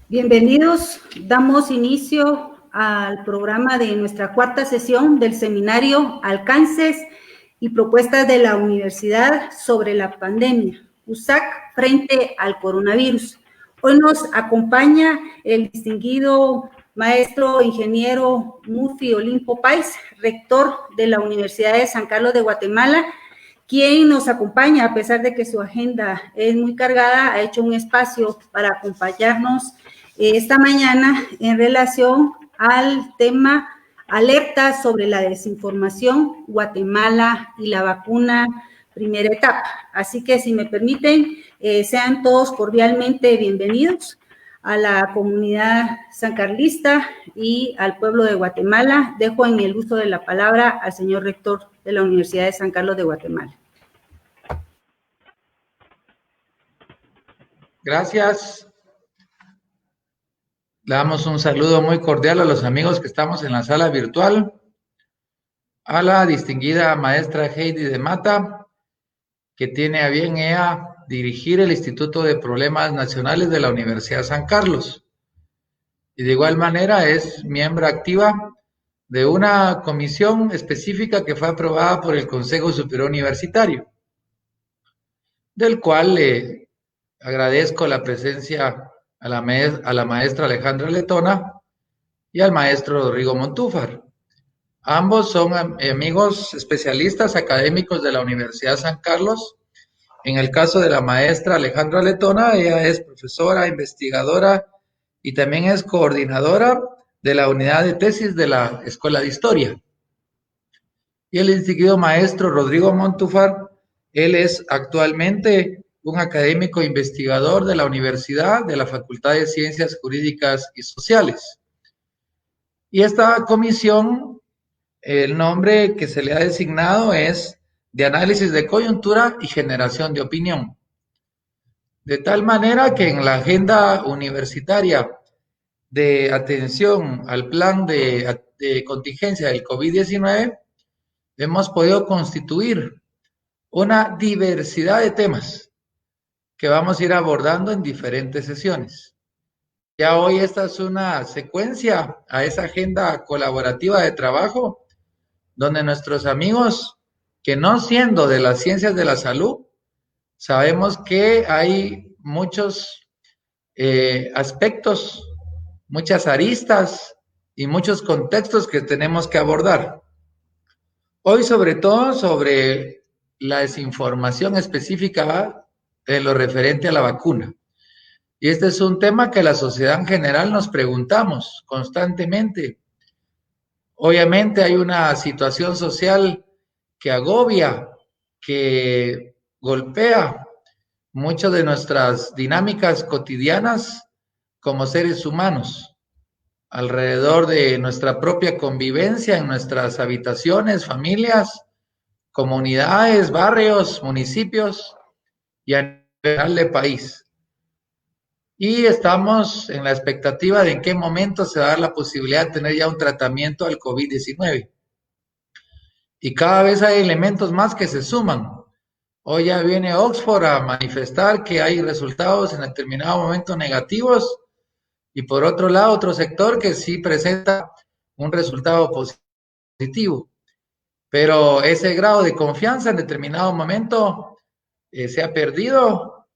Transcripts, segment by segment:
Bienvenidos, damos inicio al programa de nuestra cuarta sesión del seminario Alcances y Propuestas de la Universidad sobre la Pandemia, USAC frente al coronavirus. Hoy nos acompaña el distinguido maestro ingeniero Murphy Olimpo Pais, rector de la Universidad de San Carlos de Guatemala, quien nos acompaña, a pesar de que su agenda es muy cargada, ha hecho un espacio para acompañarnos esta mañana en relación al tema alerta sobre la desinformación, Guatemala y la vacuna primera etapa. Así que, si me permiten, sean todos cordialmente bienvenidos a la comunidad sancarlista y al pueblo de Guatemala. Dejo en el uso de la palabra al señor rector de la Universidad de San Carlos de Guatemala. Gracias. Le damos un saludo muy cordial a los amigos que estamos en la sala virtual, a la distinguida maestra Heidi de Mata, que tiene a bien ella dirigir el Instituto de Problemas Nacionales de la Universidad de San Carlos. Y de igual manera es miembro activa de una comisión específica que fue aprobada por el Consejo Superior Universitario, del cual le agradezco la presencia a la maestra Alejandra Letona y al maestro Rodrigo Montúfar. Ambos son amigos especialistas académicos de la Universidad de San Carlos. En el caso de la maestra Alejandra Letona, ella es profesora, investigadora y también es coordinadora de la unidad de tesis de la Escuela de Historia. Y el distinguido maestro Rodrigo Montúfar, él es actualmente un académico investigador de la Universidad de la Facultad de Ciencias Jurídicas y Sociales. Y esta comisión, el nombre que se le ha designado es de análisis de coyuntura y generación de opinión. De tal manera que en la agenda universitaria de atención al plan de contingencia del COVID-19, hemos podido constituir una diversidad de temas que vamos a ir abordando en diferentes sesiones. Ya hoy esta es una secuencia a esa agenda colaborativa de trabajo, donde nuestros amigos, que no siendo de las ciencias de la salud, sabemos que hay muchos aspectos, muchas aristas y muchos contextos que tenemos que abordar. Hoy sobre todo sobre la desinformación específica en lo referente a la vacuna. Y este es un tema que la sociedad en general nos preguntamos constantemente. Obviamente hay una situación social que agobia, que golpea muchas de nuestras dinámicas cotidianas como seres humanos, alrededor de nuestra propia convivencia en nuestras habitaciones, familias, comunidades, barrios, municipios y a nivel de país. Y estamos en la expectativa de en qué momento se va a dar la posibilidad de tener ya un tratamiento al COVID-19. Y cada vez hay elementos más que se suman. Hoy ya viene Oxford a manifestar que hay resultados en determinado momento negativos y por otro lado otro sector que sí presenta un resultado positivo. Pero ese grado de confianza en determinado momento se ha perdido,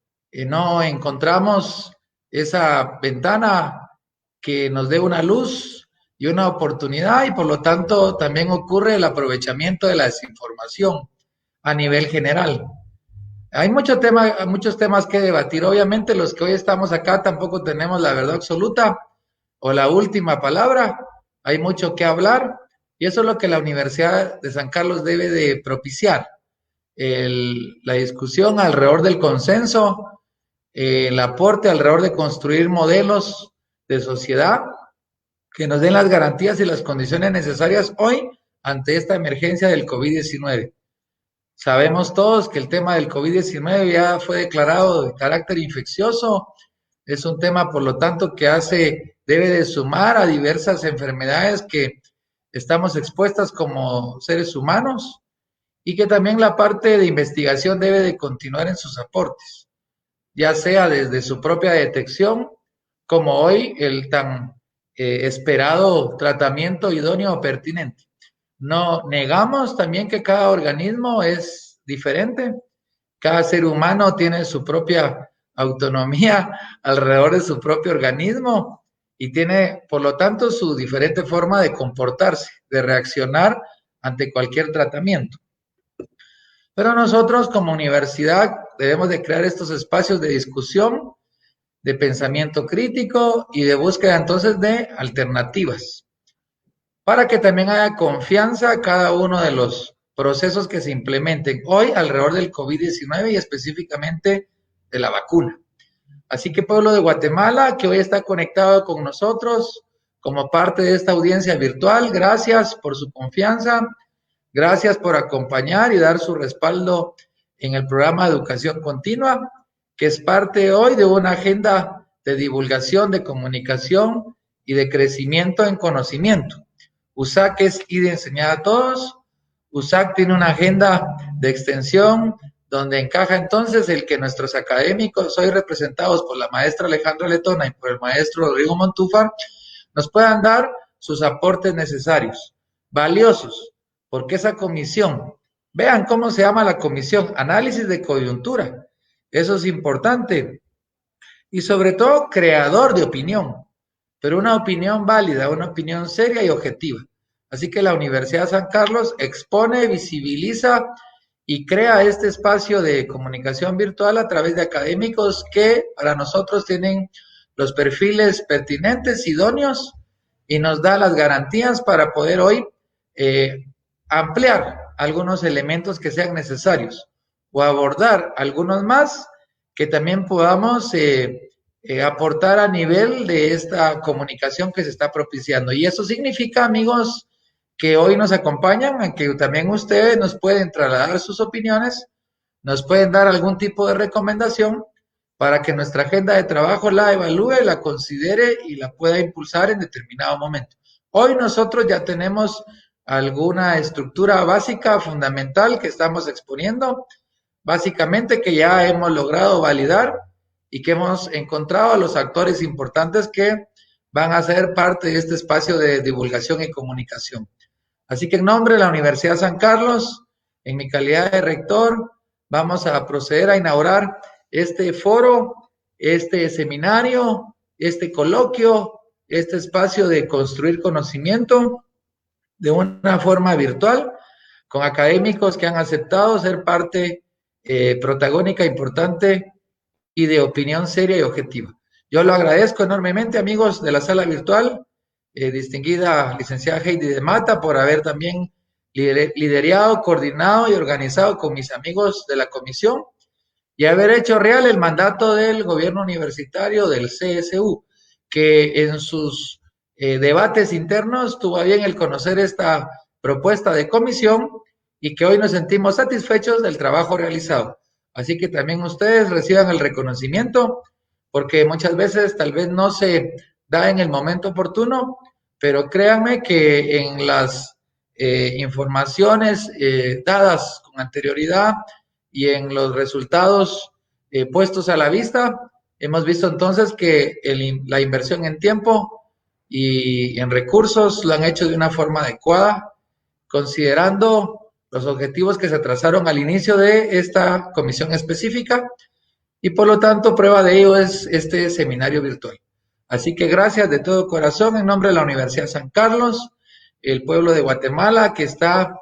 no encontramos esa ventana que nos dé una luz y una oportunidad y por lo tanto también ocurre el aprovechamiento de la desinformación a nivel general. Hay muchos temas que debatir. Obviamente los que hoy estamos acá tampoco tenemos la verdad absoluta o la última palabra. Hay mucho que hablar y eso es lo que la Universidad de San Carlos debe de propiciar. La discusión alrededor del consenso, el aporte alrededor de construir modelos de sociedad que nos den las garantías y las condiciones necesarias hoy ante esta emergencia del COVID-19. Sabemos todos que el tema del COVID-19 ya fue declarado de carácter infeccioso, es un tema por lo tanto que debe de sumar a diversas enfermedades que estamos expuestas como seres humanos y que también la parte de investigación debe de continuar en sus aportes, ya sea desde su propia detección como hoy el tan esperado tratamiento idóneo o pertinente. No negamos también que cada organismo es diferente, cada ser humano tiene su propia autonomía alrededor de su propio organismo y tiene, por lo tanto, su diferente forma de comportarse, de reaccionar ante cualquier tratamiento. Pero nosotros como universidad debemos de crear estos espacios de discusión, de pensamiento crítico y de búsqueda entonces de alternativas, para que también haya confianza a cada uno de los procesos que se implementen hoy alrededor del COVID-19 y específicamente de la vacuna. Así que pueblo de Guatemala, que hoy está conectado con nosotros como parte de esta audiencia virtual, gracias por su confianza, gracias por acompañar y dar su respaldo en el programa de educación continua, que es parte hoy de una agenda de divulgación, de comunicación y de crecimiento en conocimiento. USAC es ir de enseñar a todos. USAC tiene una agenda de extensión donde encaja entonces el que nuestros académicos, hoy representados por la maestra Alejandra Letona y por el maestro Rodrigo Montúfar, nos puedan dar sus aportes necesarios, valiosos, porque esa comisión, vean cómo se llama la comisión, análisis de coyuntura, eso es importante, y sobre todo creador de opinión, pero una opinión válida, una opinión seria y objetiva. Así que la Universidad de San Carlos expone, visibiliza y crea este espacio de comunicación virtual a través de académicos que para nosotros tienen los perfiles pertinentes, idóneos, y nos da las garantías para poder hoy ampliar algunos elementos que sean necesarios o abordar algunos más que también podamos aportar a nivel de esta comunicación que se está propiciando. Y eso significa, amigos, que hoy nos acompañan, a que también ustedes nos pueden trasladar sus opiniones, nos pueden dar algún tipo de recomendación para que nuestra agenda de trabajo la evalúe, la considere y la pueda impulsar en determinado momento. Hoy nosotros ya tenemos alguna estructura básica, fundamental que estamos exponiendo, básicamente que ya hemos logrado validar y que hemos encontrado a los actores importantes que van a ser parte de este espacio de divulgación y comunicación. Así que en nombre de la Universidad de San Carlos, en mi calidad de rector, vamos a proceder a inaugurar este foro, este seminario, este coloquio, este espacio de construir conocimiento de una forma virtual, con académicos que han aceptado ser parte protagónica, importante y de opinión seria y objetiva. Yo lo agradezco enormemente, amigos de la sala virtual, distinguida licenciada Heidi de Mata, por haber también liderado, coordinado y organizado con mis amigos de la comisión y haber hecho real el mandato del gobierno universitario del CSU, que en sus debates internos tuvo a bien el conocer esta propuesta de comisión y que hoy nos sentimos satisfechos del trabajo realizado. Así que también ustedes reciban el reconocimiento, porque muchas veces tal vez no se da en el momento oportuno, pero créanme que en las informaciones dadas con anterioridad y en los resultados puestos a la vista, hemos visto entonces que la inversión en tiempo y en recursos lo han hecho de una forma adecuada, considerando los objetivos que se trazaron al inicio de esta comisión específica y por lo tanto prueba de ello es este seminario virtual. Así que gracias de todo corazón en nombre de la Universidad de San Carlos, el pueblo de Guatemala que está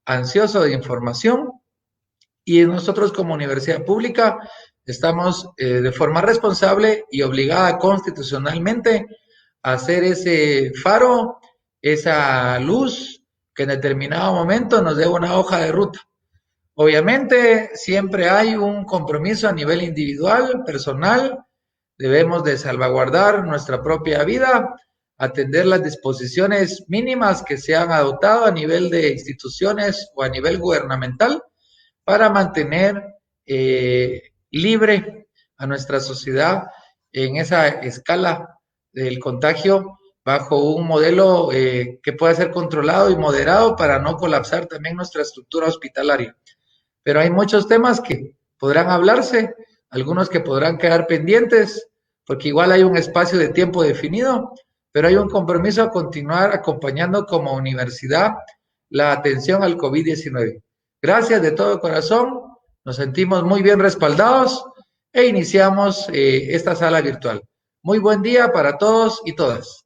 ansioso de información y nosotros como universidad pública estamos de forma responsable y obligada constitucionalmente a hacer ese faro, esa luz que en determinado momento nos dé una hoja de ruta. Obviamente siempre hay un compromiso a nivel individual, personal, debemos de salvaguardar nuestra propia vida, atender las disposiciones mínimas que se han adoptado a nivel de instituciones o a nivel gubernamental para mantener libre a nuestra sociedad en esa escala del contagio bajo un modelo que pueda ser controlado y moderado para no colapsar también nuestra estructura hospitalaria. Pero hay muchos temas que podrán hablarse, algunos que podrán quedar pendientes, porque igual hay un espacio de tiempo definido, pero hay un compromiso a continuar acompañando como universidad la atención al COVID-19. Gracias de todo corazón, nos sentimos muy bien respaldados e iniciamos esta sala virtual. Muy buen día para todos y todas.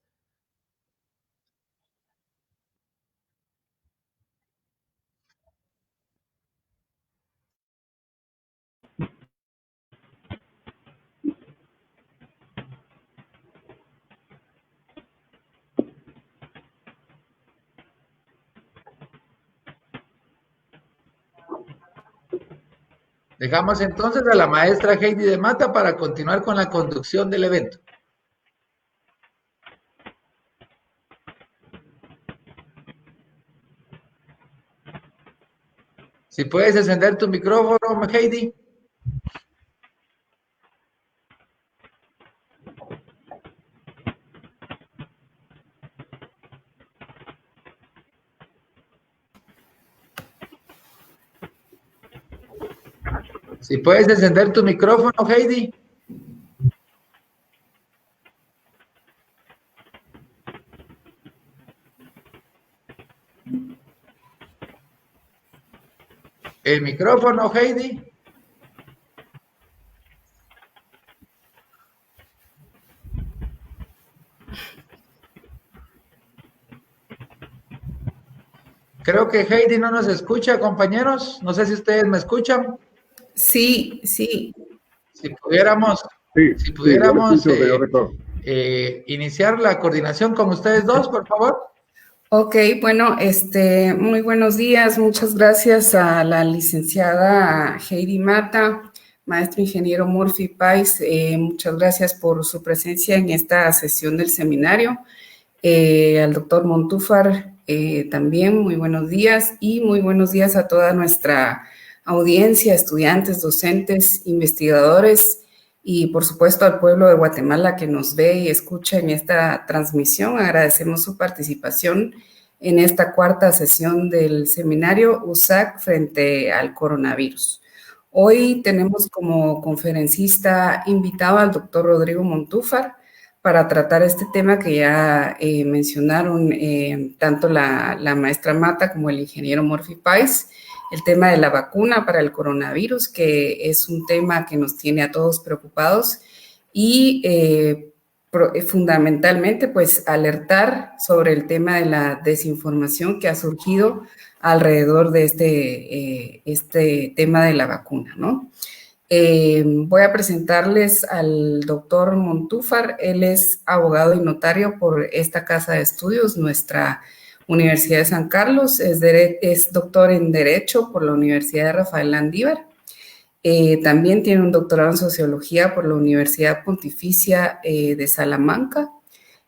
Dejamos entonces a la maestra Heidi de Mata para continuar con la conducción del evento. Si puedes encender tu micrófono, Heidi. Si puedes encender tu micrófono, Heidi. El micrófono, Heidi. Creo que Heidi no nos escucha, compañeros. No sé si ustedes me escuchan. Sí, sí. Si pudiéramos, iniciar la coordinación con ustedes dos, por favor. Ok, bueno, muy buenos días. Muchas gracias a la licenciada Heidi Mata, maestro ingeniero Murphy Pais. Muchas gracias por su presencia en esta sesión del seminario. Al doctor Montúfar también, muy buenos días, y muy buenos días a toda nuestra audiencia, estudiantes, docentes, investigadores y por supuesto al pueblo de Guatemala que nos ve y escucha en esta transmisión. Agradecemos su participación en esta cuarta sesión del seminario USAC frente al coronavirus. Hoy tenemos como conferencista invitado al doctor Rodrigo Montúfar para tratar este tema que ya mencionaron tanto la maestra Mata como el ingeniero Murphy Pais, el tema de la vacuna para el coronavirus, que es un tema que nos tiene a todos preocupados y fundamentalmente pues alertar sobre el tema de la desinformación que ha surgido alrededor de este tema de la vacuna, ¿no? Voy a presentarles al doctor Montúfar. Él es abogado y notario por esta casa de estudios, nuestra Universidad de San Carlos, es doctor en Derecho por la Universidad de Rafael Landívar. También tiene un doctorado en Sociología por la Universidad Pontificia de Salamanca.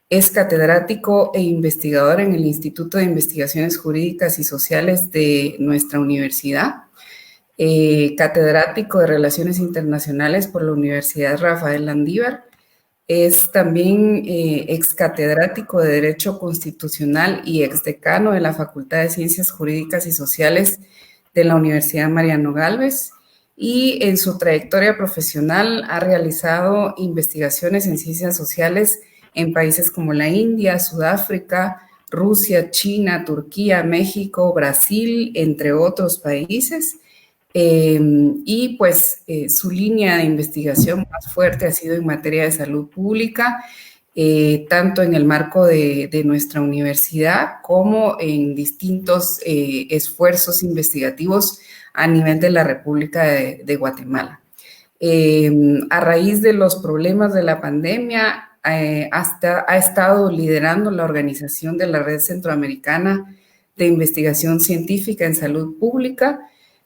Es catedrático e investigador en el Instituto de Investigaciones Jurídicas y Sociales de nuestra universidad. Catedrático de Relaciones Internacionales por la Universidad Rafael Landívar. Es también excatedrático de Derecho Constitucional y exdecano de la Facultad de Ciencias Jurídicas y Sociales de la Universidad Mariano Gálvez, y en su trayectoria profesional ha realizado investigaciones en ciencias sociales en países como la India, Sudáfrica, Rusia, China, Turquía, México, Brasil, entre otros países. Y pues su línea de investigación más fuerte ha sido en materia de salud pública, tanto en el marco de nuestra universidad como en distintos esfuerzos investigativos a nivel de la República de Guatemala. A raíz de los problemas de la pandemia, ha estado liderando la organización de la Red Centroamericana de Investigación Científica en Salud Pública.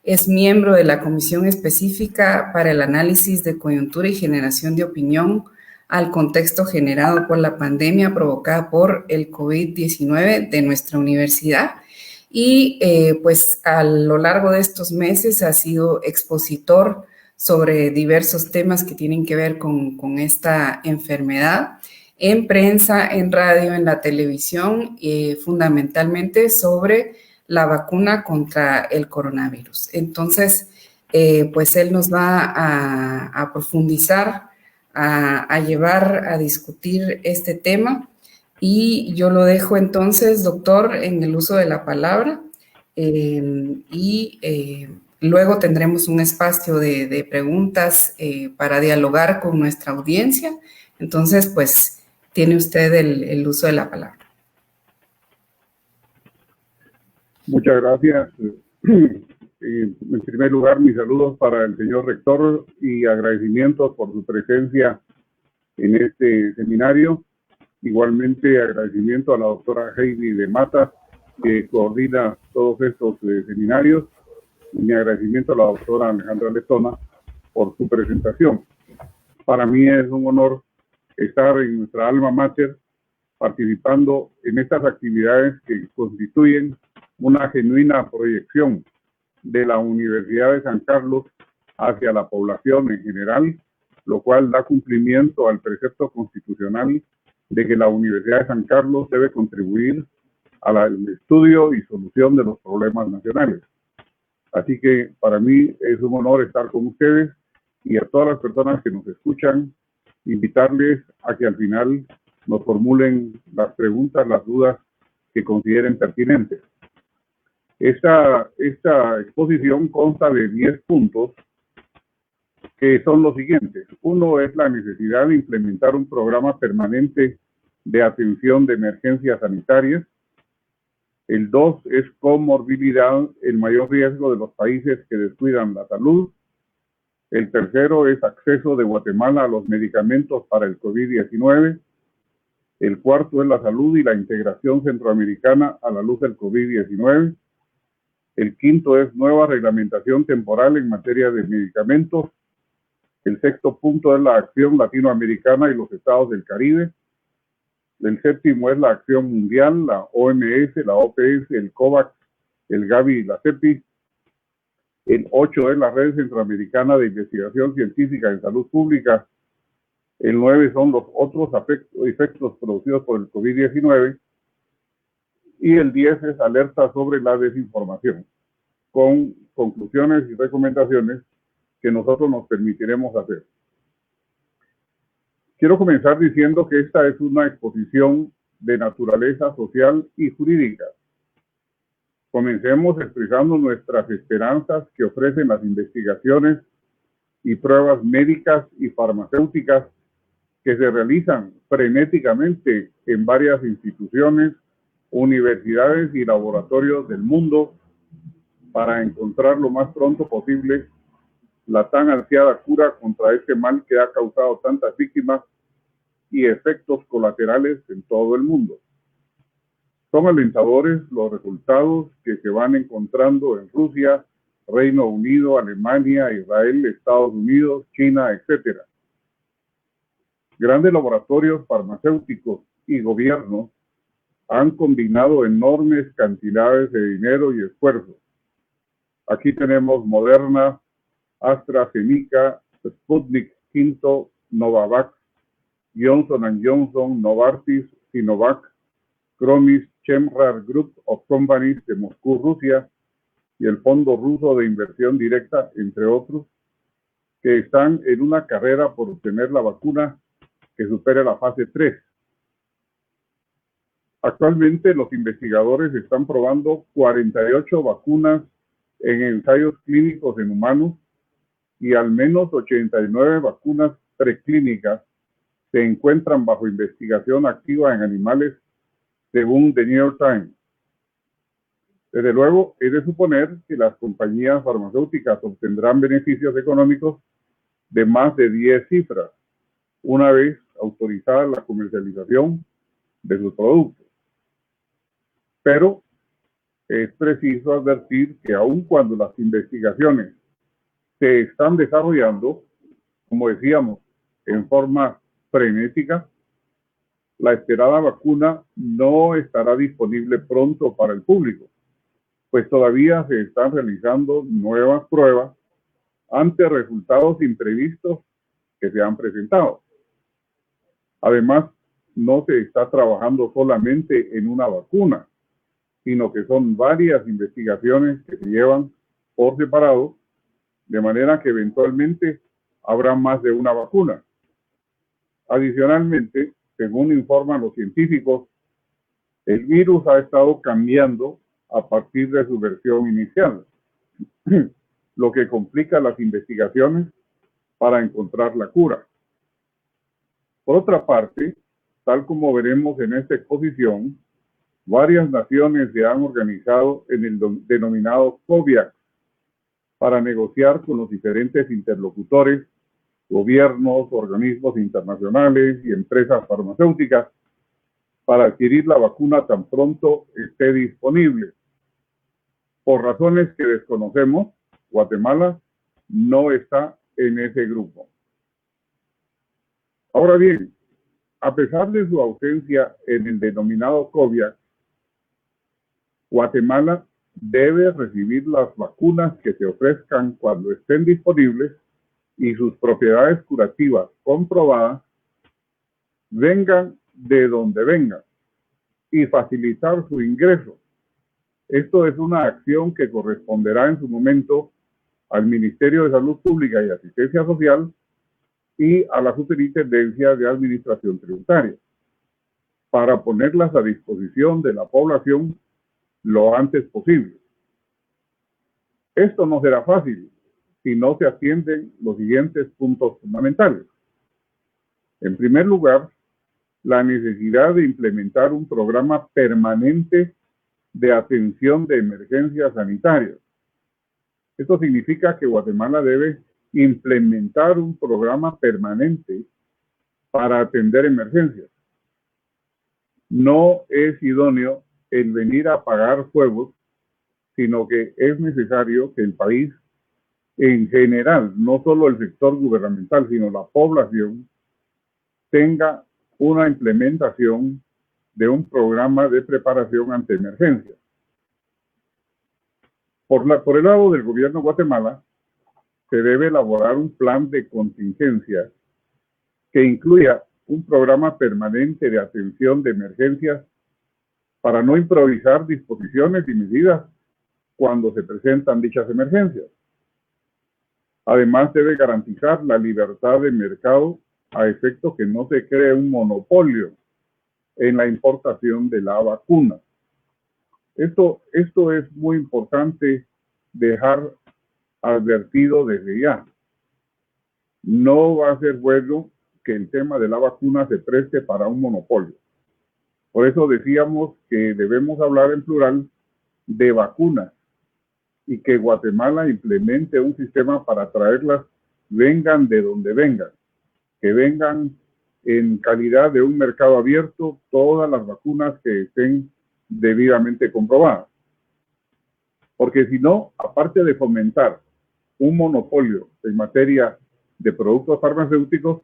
Es miembro de la Comisión Específica para el Análisis de Coyuntura y Generación de Opinión al contexto generado por la pandemia provocada por el COVID-19 de nuestra universidad. Y pues a lo largo de estos meses ha sido expositor sobre diversos temas que tienen que ver con esta enfermedad, en prensa, en radio, en la televisión, fundamentalmente sobre la vacuna contra el coronavirus. Entonces, pues él nos va a profundizar a llevar a discutir este tema. Y yo lo dejo entonces, doctor, en el uso de la palabra luego tendremos un espacio de preguntas para dialogar con nuestra audiencia. Entonces, pues, tiene usted el uso de la palabra. Muchas gracias. En primer lugar, mis saludos para el señor rector y agradecimientos por su presencia en este seminario. Igualmente, agradecimiento a la doctora Heidi de Mata, que coordina todos estos seminarios. Y mi agradecimiento a la doctora Alejandra Letona por su presentación. Para mí es un honor estar en nuestra alma mater participando en estas actividades que constituyen una genuina proyección de la Universidad de San Carlos hacia la población en general, lo cual da cumplimiento al precepto constitucional de que la Universidad de San Carlos debe contribuir al estudio y solución de los problemas nacionales. Así que para mí es un honor estar con ustedes y a todas las personas que nos escuchan, invitarles a que al final nos formulen las preguntas, las dudas que consideren pertinentes. Esta exposición consta de 10 puntos que son los siguientes. Uno es la necesidad de implementar un programa permanente de atención de emergencias sanitarias. El 2 es comorbilidad, el mayor riesgo de los países que descuidan la salud. El tercero es acceso de Guatemala a los medicamentos para el COVID-19. El cuarto es la salud y la integración centroamericana a la luz del COVID-19. El quinto es nueva reglamentación temporal en materia de medicamentos. El sexto punto es la acción latinoamericana y los estados del Caribe. El séptimo es la acción mundial, la OMS, la OPS, el COVAX, el Gavi y la CEPI. El 8 es la Red Centroamericana de Investigación Científica en Salud Pública. El 9 son los otros efectos producidos por el COVID-19. Y el 10 es alerta sobre la desinformación, con conclusiones y recomendaciones que nosotros nos permitiremos hacer. Quiero comenzar diciendo que esta es una exposición de naturaleza social y jurídica. Comencemos expresando nuestras esperanzas que ofrecen las investigaciones y pruebas médicas y farmacéuticas que se realizan frenéticamente en varias instituciones, universidades y laboratorios del mundo para encontrar lo más pronto posible la tan ansiada cura contra este mal que ha causado tantas víctimas y efectos colaterales en todo el mundo. Son alentadores los resultados que se van encontrando en Rusia, Reino Unido, Alemania, Israel, Estados Unidos, China, etc. Grandes laboratorios farmacéuticos y gobiernos han combinado enormes cantidades de dinero y esfuerzo. Aquí tenemos Moderna, AstraZeneca, Sputnik V, Novavax, Johnson & Johnson, Novartis, Sinovac, Cromis, Chemrar Group of Companies de Moscú, Rusia, y el Fondo Ruso de Inversión Directa, entre otros, que están en una carrera por obtener la vacuna que supere la fase 3. Actualmente los investigadores están probando 48 vacunas en ensayos clínicos en humanos y al menos 89 vacunas preclínicas se encuentran bajo investigación activa en animales, según The New York Times. Desde luego, es de suponer que las compañías farmacéuticas obtendrán beneficios económicos de más de 10 cifras, una vez autorizada la comercialización de sus productos. Pero es preciso advertir que aun cuando las investigaciones se están desarrollando, como decíamos, en forma frenética, la esperada vacuna no estará disponible pronto para el público, pues todavía se están realizando nuevas pruebas ante resultados imprevistos que se han presentado. Además, no se está trabajando solamente en una vacuna, sino que son varias investigaciones que se llevan por separado, de manera que eventualmente habrá más de una vacuna. Adicionalmente, según informan los científicos, el virus ha estado cambiando a partir de su versión inicial, lo que complica las investigaciones para encontrar la cura. Por otra parte, tal como veremos en esta exposición, varias naciones se han organizado en el denominado COVAX para negociar con los diferentes interlocutores, gobiernos, organismos internacionales y empresas farmacéuticas para adquirir la vacuna tan pronto esté disponible. Por razones que desconocemos, Guatemala no está en ese grupo. Ahora bien, a pesar de su ausencia en el denominado COVAX, Guatemala debe recibir las vacunas que se ofrezcan cuando estén disponibles y sus propiedades curativas comprobadas, vengan de donde vengan, y facilitar su ingreso. Esto es una acción que corresponderá en su momento al Ministerio de Salud Pública y Asistencia Social y a la Superintendencia de Administración Tributaria, para ponerlas a disposición de la población lo antes posible. Esto no será fácil si no se atienden los siguientes puntos fundamentales. En primer lugar, la necesidad de implementar un programa permanente de atención de emergencias sanitarias. Esto significa que Guatemala debe implementar un programa permanente para atender emergencias. No es idóneo el venir a apagar fuegos, sino que es necesario que el país en general, no solo el sector gubernamental, sino la población, tenga una implementación de un programa de preparación ante emergencias. Por el lado del gobierno de Guatemala, se debe elaborar un plan de contingencia que incluya un programa permanente de atención de emergencias para no improvisar disposiciones y medidas cuando se presentan dichas emergencias. Además, debe garantizar la libertad de mercado a efecto que no se cree un monopolio en la importación de la vacuna. Esto es muy importante dejar advertido desde ya. No va a ser bueno que el tema de la vacuna se preste para un monopolio. Por eso decíamos que debemos hablar en plural de vacunas y que Guatemala implemente un sistema para traerlas, vengan de donde vengan, que vengan en calidad de un mercado abierto todas las vacunas que estén debidamente comprobadas. Porque si no, aparte de fomentar un monopolio en materia de productos farmacéuticos,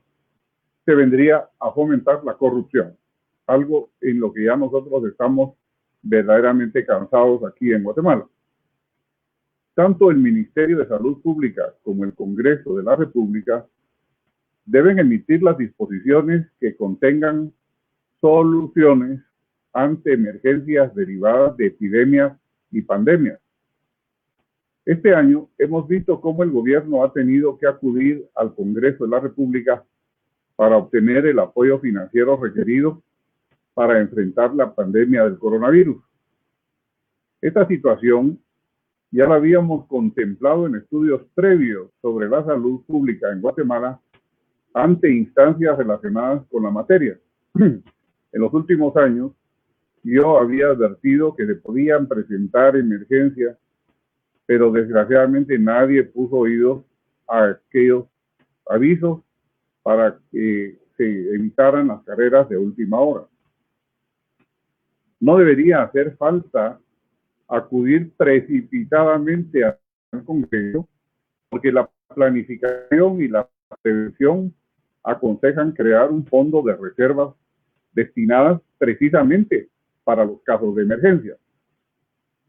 se vendría a fomentar la corrupción, algo en lo que ya nosotros estamos verdaderamente cansados aquí en Guatemala. Tanto el Ministerio de Salud Pública como el Congreso de la República deben emitir las disposiciones que contengan soluciones ante emergencias derivadas de epidemias y pandemias. Este año hemos visto cómo el gobierno ha tenido que acudir al Congreso de la República para obtener el apoyo financiero requerido para enfrentar la pandemia del coronavirus. Esta situación ya la habíamos contemplado en estudios previos sobre la salud pública en Guatemala ante instancias relacionadas con la materia. En los últimos años, yo había advertido que se podían presentar emergencias, pero desgraciadamente nadie puso oídos a aquellos avisos para que se evitaran las carreras de última hora. No debería hacer falta acudir precipitadamente al Congreso, porque la planificación y la prevención aconsejan crear un fondo de reservas destinadas precisamente para los casos de emergencia.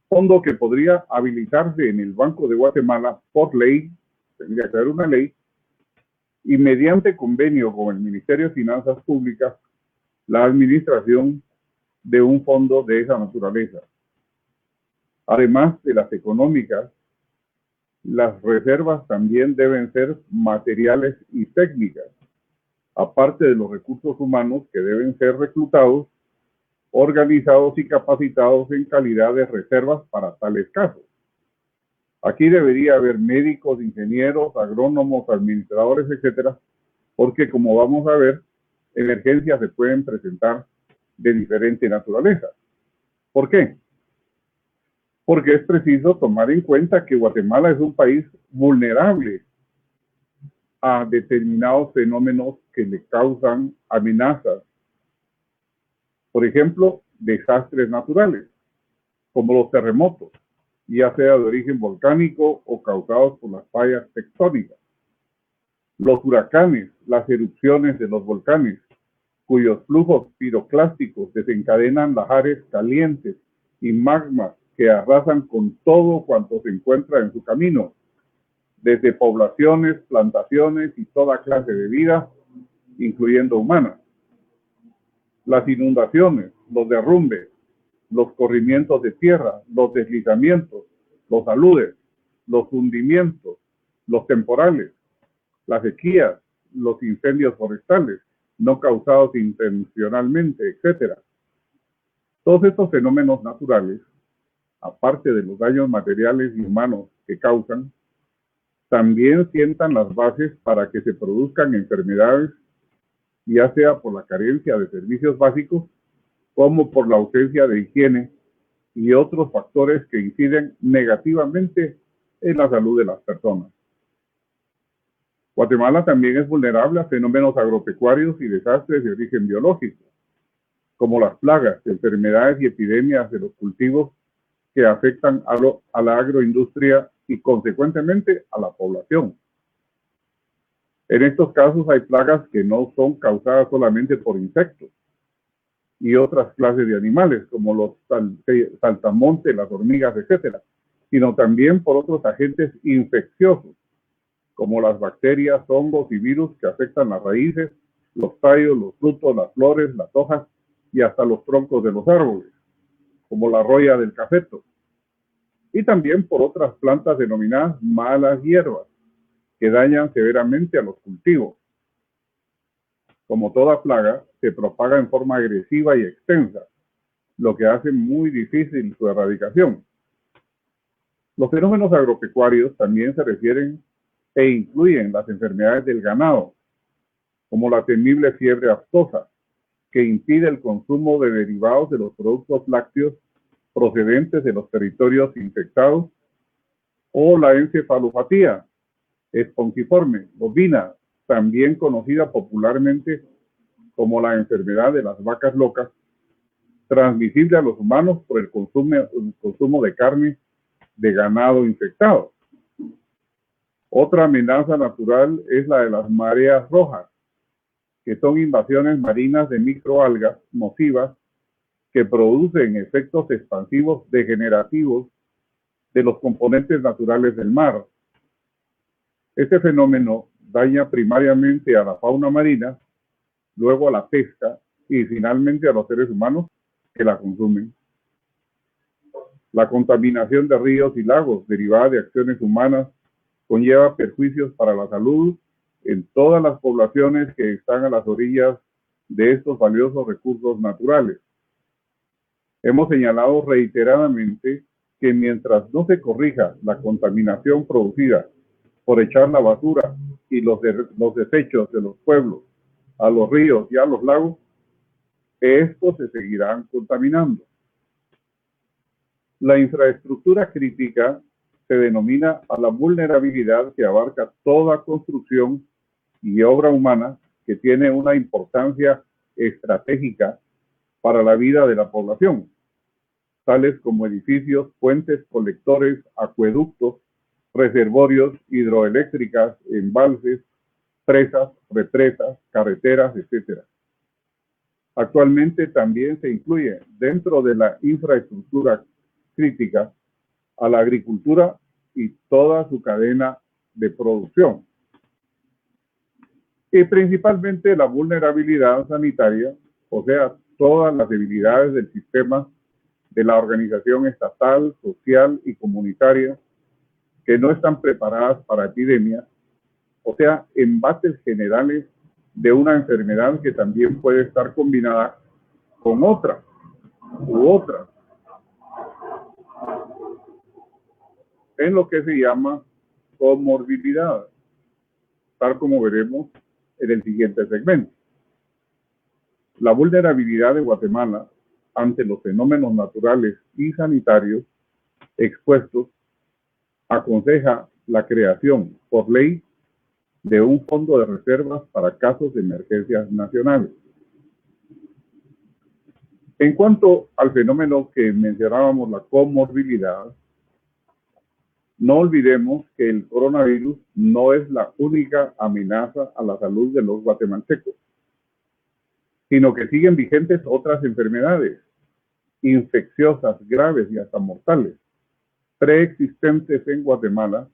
Fondo que podría habilitarse en el Banco de Guatemala por ley, tendría que haber una ley, y mediante convenio con el Ministerio de Finanzas Públicas, la administración de un fondo de esa naturaleza. Además de las económicas, las reservas también deben ser materiales y técnicas. aparte de los recursos humanos que deben ser reclutados, organizados y capacitados en calidad de reservas para tales casos. Aquí debería haber médicos, ingenieros, agrónomos, administradores, etcétera, porque como vamos a ver, emergencias se pueden presentar de diferente naturaleza. ¿Por qué? Porque es preciso tomar en cuenta que Guatemala es un país vulnerable a determinados fenómenos que le causan amenazas. Por ejemplo, desastres naturales, como los terremotos, ya sea de origen volcánico o causados por las fallas tectónicas. Los huracanes, las erupciones de los volcanes, cuyos flujos piroclásticos desencadenan lahares calientes y magmas que arrasan con todo cuanto se encuentra en su camino, desde poblaciones, plantaciones y toda clase de vida, incluyendo humanas. Las inundaciones, los derrumbes, los corrimientos de tierra, los deslizamientos, los aludes, los hundimientos, los temporales, las sequías, los incendios forestales, no causados intencionalmente, etc. Todos estos fenómenos naturales, aparte de los daños materiales y humanos que causan, también sientan las bases para que se produzcan enfermedades, ya sea por la carencia de servicios básicos, como por la ausencia de higiene y otros factores que inciden negativamente en la salud de las personas. Guatemala también es vulnerable a fenómenos agropecuarios y desastres de origen biológico, como las plagas, enfermedades y epidemias de los cultivos que afectan a la agroindustria y consecuentemente a la población. En estos casos hay plagas que no son causadas solamente por insectos y otras clases de animales, como los saltamontes, las hormigas, etcétera, sino también por otros agentes infecciosos, como las bacterias, hongos y virus que afectan las raíces, los tallos, los frutos, las flores, las hojas y hasta los troncos de los árboles, como la roya del cafeto. Y también por otras plantas denominadas malas hierbas, que dañan severamente a los cultivos. Como toda plaga, se propaga en forma agresiva y extensa, lo que hace muy difícil su erradicación. Los fenómenos agropecuarios también se refieren e incluyen las enfermedades del ganado, como la temible fiebre aftosa, que impide el consumo de derivados de los productos lácteos procedentes de los territorios infectados, o la encefalopatía espongiforme bovina, también conocida popularmente como la enfermedad de las vacas locas, transmisible a los humanos por el consumo de carne de ganado infectado. Otra amenaza natural es la de las mareas rojas, que son invasiones marinas de microalgas nocivas que producen efectos expansivos degenerativos de los componentes naturales del mar. Este fenómeno daña primariamente a la fauna marina, luego a la pesca y finalmente a los seres humanos que la consumen. La contaminación de ríos y lagos derivada de acciones humanas conlleva perjuicios para la salud en todas las poblaciones que están a las orillas de estos valiosos recursos naturales. Hemos señalado reiteradamente que mientras no se corrija la contaminación producida por echar la basura y los desechos de los pueblos a los ríos y a los lagos, estos se seguirán contaminando. La infraestructura crítica se denomina a la vulnerabilidad que abarca toda construcción y obra humana que tiene una importancia estratégica para la vida de la población, tales como edificios, puentes, colectores, acueductos, reservorios, hidroeléctricas, embalses, presas, represas, carreteras, etc. Actualmente también se incluye dentro de la infraestructura crítica a la agricultura y toda su cadena de producción. Y principalmente la vulnerabilidad sanitaria, o sea, todas las debilidades del sistema de la organización estatal, social y comunitaria que no están preparadas para epidemias, o sea, embates generales de una enfermedad que también puede estar combinada con otra u otras, en lo que se llama comorbilidad, tal como veremos en el siguiente segmento. La vulnerabilidad de Guatemala ante los fenómenos naturales y sanitarios expuestos aconseja la creación por ley de un fondo de reservas para casos de emergencias nacionales. En cuanto al fenómeno que mencionábamos, la comorbilidad, no olvidemos que el coronavirus no es la única amenaza a la salud de los guatemaltecos, sino que siguen vigentes otras enfermedades infecciosas graves y hasta mortales, preexistentes en Guatemala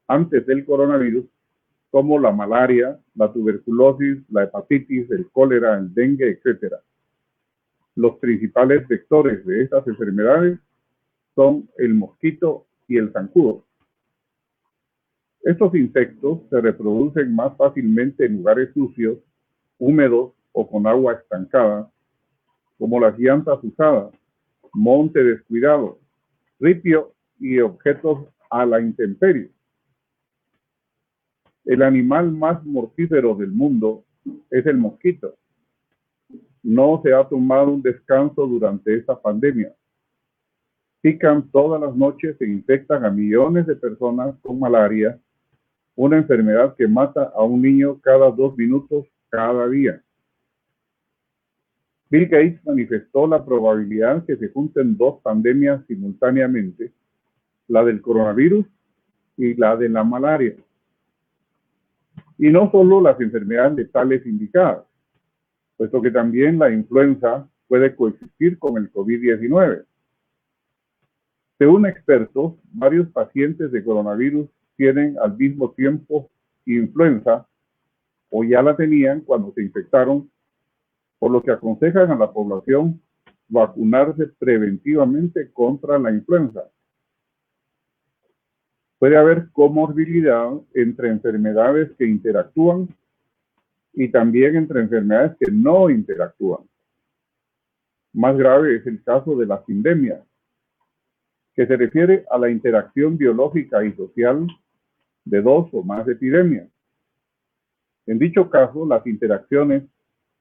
antes del coronavirus, como la malaria, la tuberculosis, la hepatitis, el cólera, el dengue, etc. Los principales vectores de estas enfermedades son el mosquito y el zancudo. Estos insectos se reproducen más fácilmente en lugares sucios, húmedos o con agua estancada, como las llantas usadas, monte descuidado, ripio y objetos a la intemperie. El animal más mortífero del mundo es el mosquito. No se ha tomado un descanso durante esta pandemia. Pican todas las noches e infectan a millones de personas con malaria, una enfermedad que mata a un niño cada 2 minutos cada día. Bill Gates manifestó la probabilidad que se junten 2 pandemias simultáneamente, la del coronavirus y la de la malaria. Y no solo las enfermedades letales indicadas, puesto que también la influenza puede coexistir con el COVID-19. Según expertos, varios pacientes de coronavirus tienen al mismo tiempo influenza o ya la tenían cuando se infectaron, por lo que aconsejan a la población vacunarse preventivamente contra la influenza. Puede haber comorbilidad entre enfermedades que interactúan y también entre enfermedades que no interactúan. Más grave es el caso de la sindemia, que se refiere a la interacción biológica y social de 2 o más epidemias. En dicho caso, las interacciones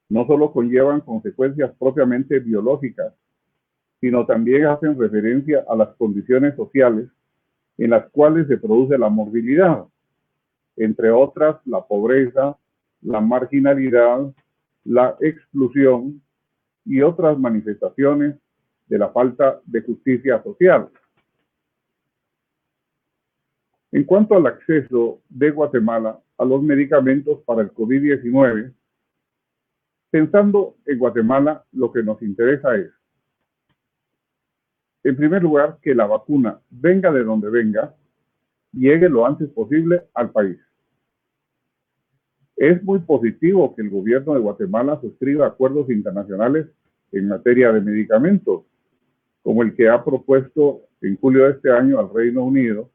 no solo conllevan consecuencias propiamente biológicas, sino también hacen referencia a las condiciones sociales en las cuales se produce la morbilidad, entre otras la pobreza, la marginalidad, la exclusión y otras manifestaciones de la falta de justicia social. En cuanto al acceso de Guatemala a los medicamentos para el COVID-19, pensando en Guatemala, lo que nos interesa es, en primer lugar, que la vacuna, venga de donde venga, llegue lo antes posible al país. Es muy positivo que el gobierno de Guatemala suscriba acuerdos internacionales en materia de medicamentos, como el que ha propuesto en julio de este año al Reino Unido,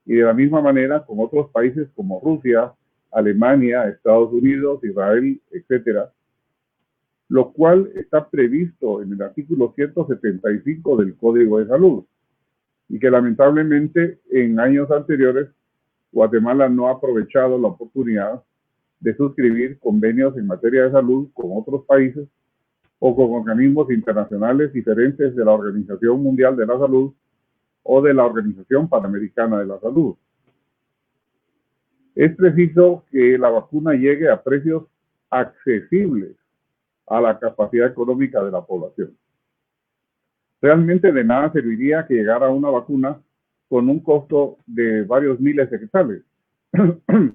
y de la misma manera con otros países como Rusia, Alemania, Estados Unidos, Israel, etc., lo cual está previsto en el artículo 175 del Código de Salud, y que lamentablemente en años anteriores Guatemala no ha aprovechado la oportunidad de suscribir convenios en materia de salud con otros países o con organismos internacionales diferentes de la Organización Mundial de la Salud o de la Organización Panamericana de la Salud. Es preciso que la vacuna llegue a precios accesibles a la capacidad económica de la población. Realmente de nada serviría que llegara una vacuna con un costo de varios miles de quetzales,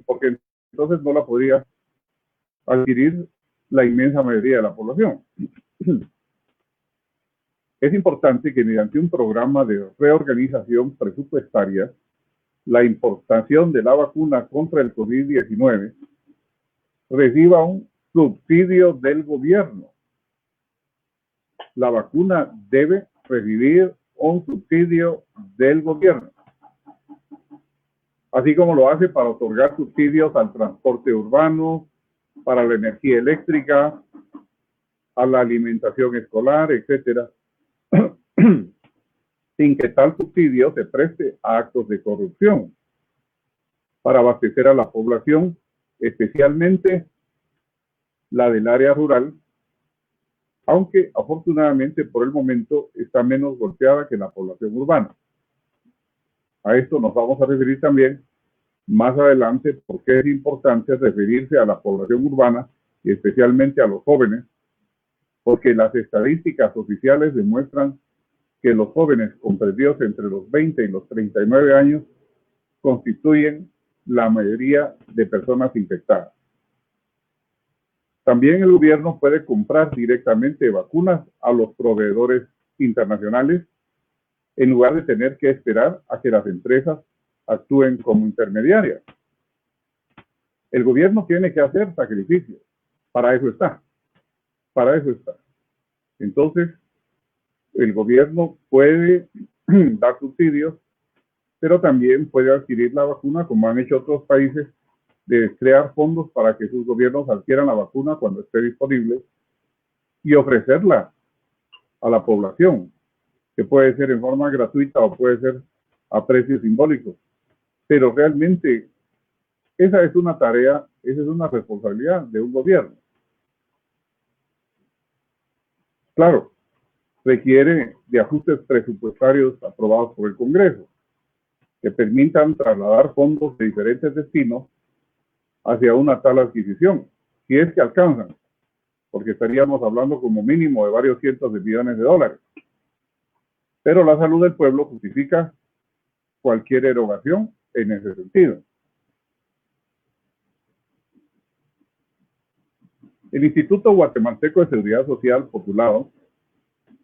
porque entonces no la podría adquirir la inmensa mayoría de la población. Es importante que mediante un programa de reorganización presupuestaria, la importación de la vacuna contra el COVID-19 reciba un subsidio del gobierno. La vacuna debe recibir un subsidio del gobierno, así como lo hace para otorgar subsidios al transporte urbano, para la energía eléctrica, a la alimentación escolar, etcétera, sin que tal subsidio se preste a actos de corrupción para abastecer a la población, especialmente la del área rural, aunque afortunadamente por el momento está menos golpeada que la población urbana. A esto nos vamos a referir también más adelante, porque es importante referirse a la población urbana y especialmente a los jóvenes, porque las estadísticas oficiales demuestran que los jóvenes comprendidos entre los 20 y los 39 años constituyen la mayoría de personas infectadas. También el gobierno puede comprar directamente vacunas a los proveedores internacionales en lugar de tener que esperar a que las empresas actúen como intermediarias. El gobierno tiene que hacer sacrificios. Para eso está. Para eso está. Entonces, el gobierno puede dar subsidios, pero también puede adquirir la vacuna, como han hecho otros países, de crear fondos para que sus gobiernos adquieran la vacuna cuando esté disponible y ofrecerla a la población, que puede ser en forma gratuita o puede ser a precios simbólicos. Pero realmente esa es una tarea, esa es una responsabilidad de un gobierno. Claro, requiere de ajustes presupuestarios aprobados por el Congreso, que permitan trasladar fondos de diferentes destinos hacia una tal adquisición, si es que alcanzan, porque estaríamos hablando como mínimo de varios cientos de millones de dólares. Pero la salud del pueblo justifica cualquier erogación en ese sentido. El Instituto Guatemalteco de Seguridad Social, postulado,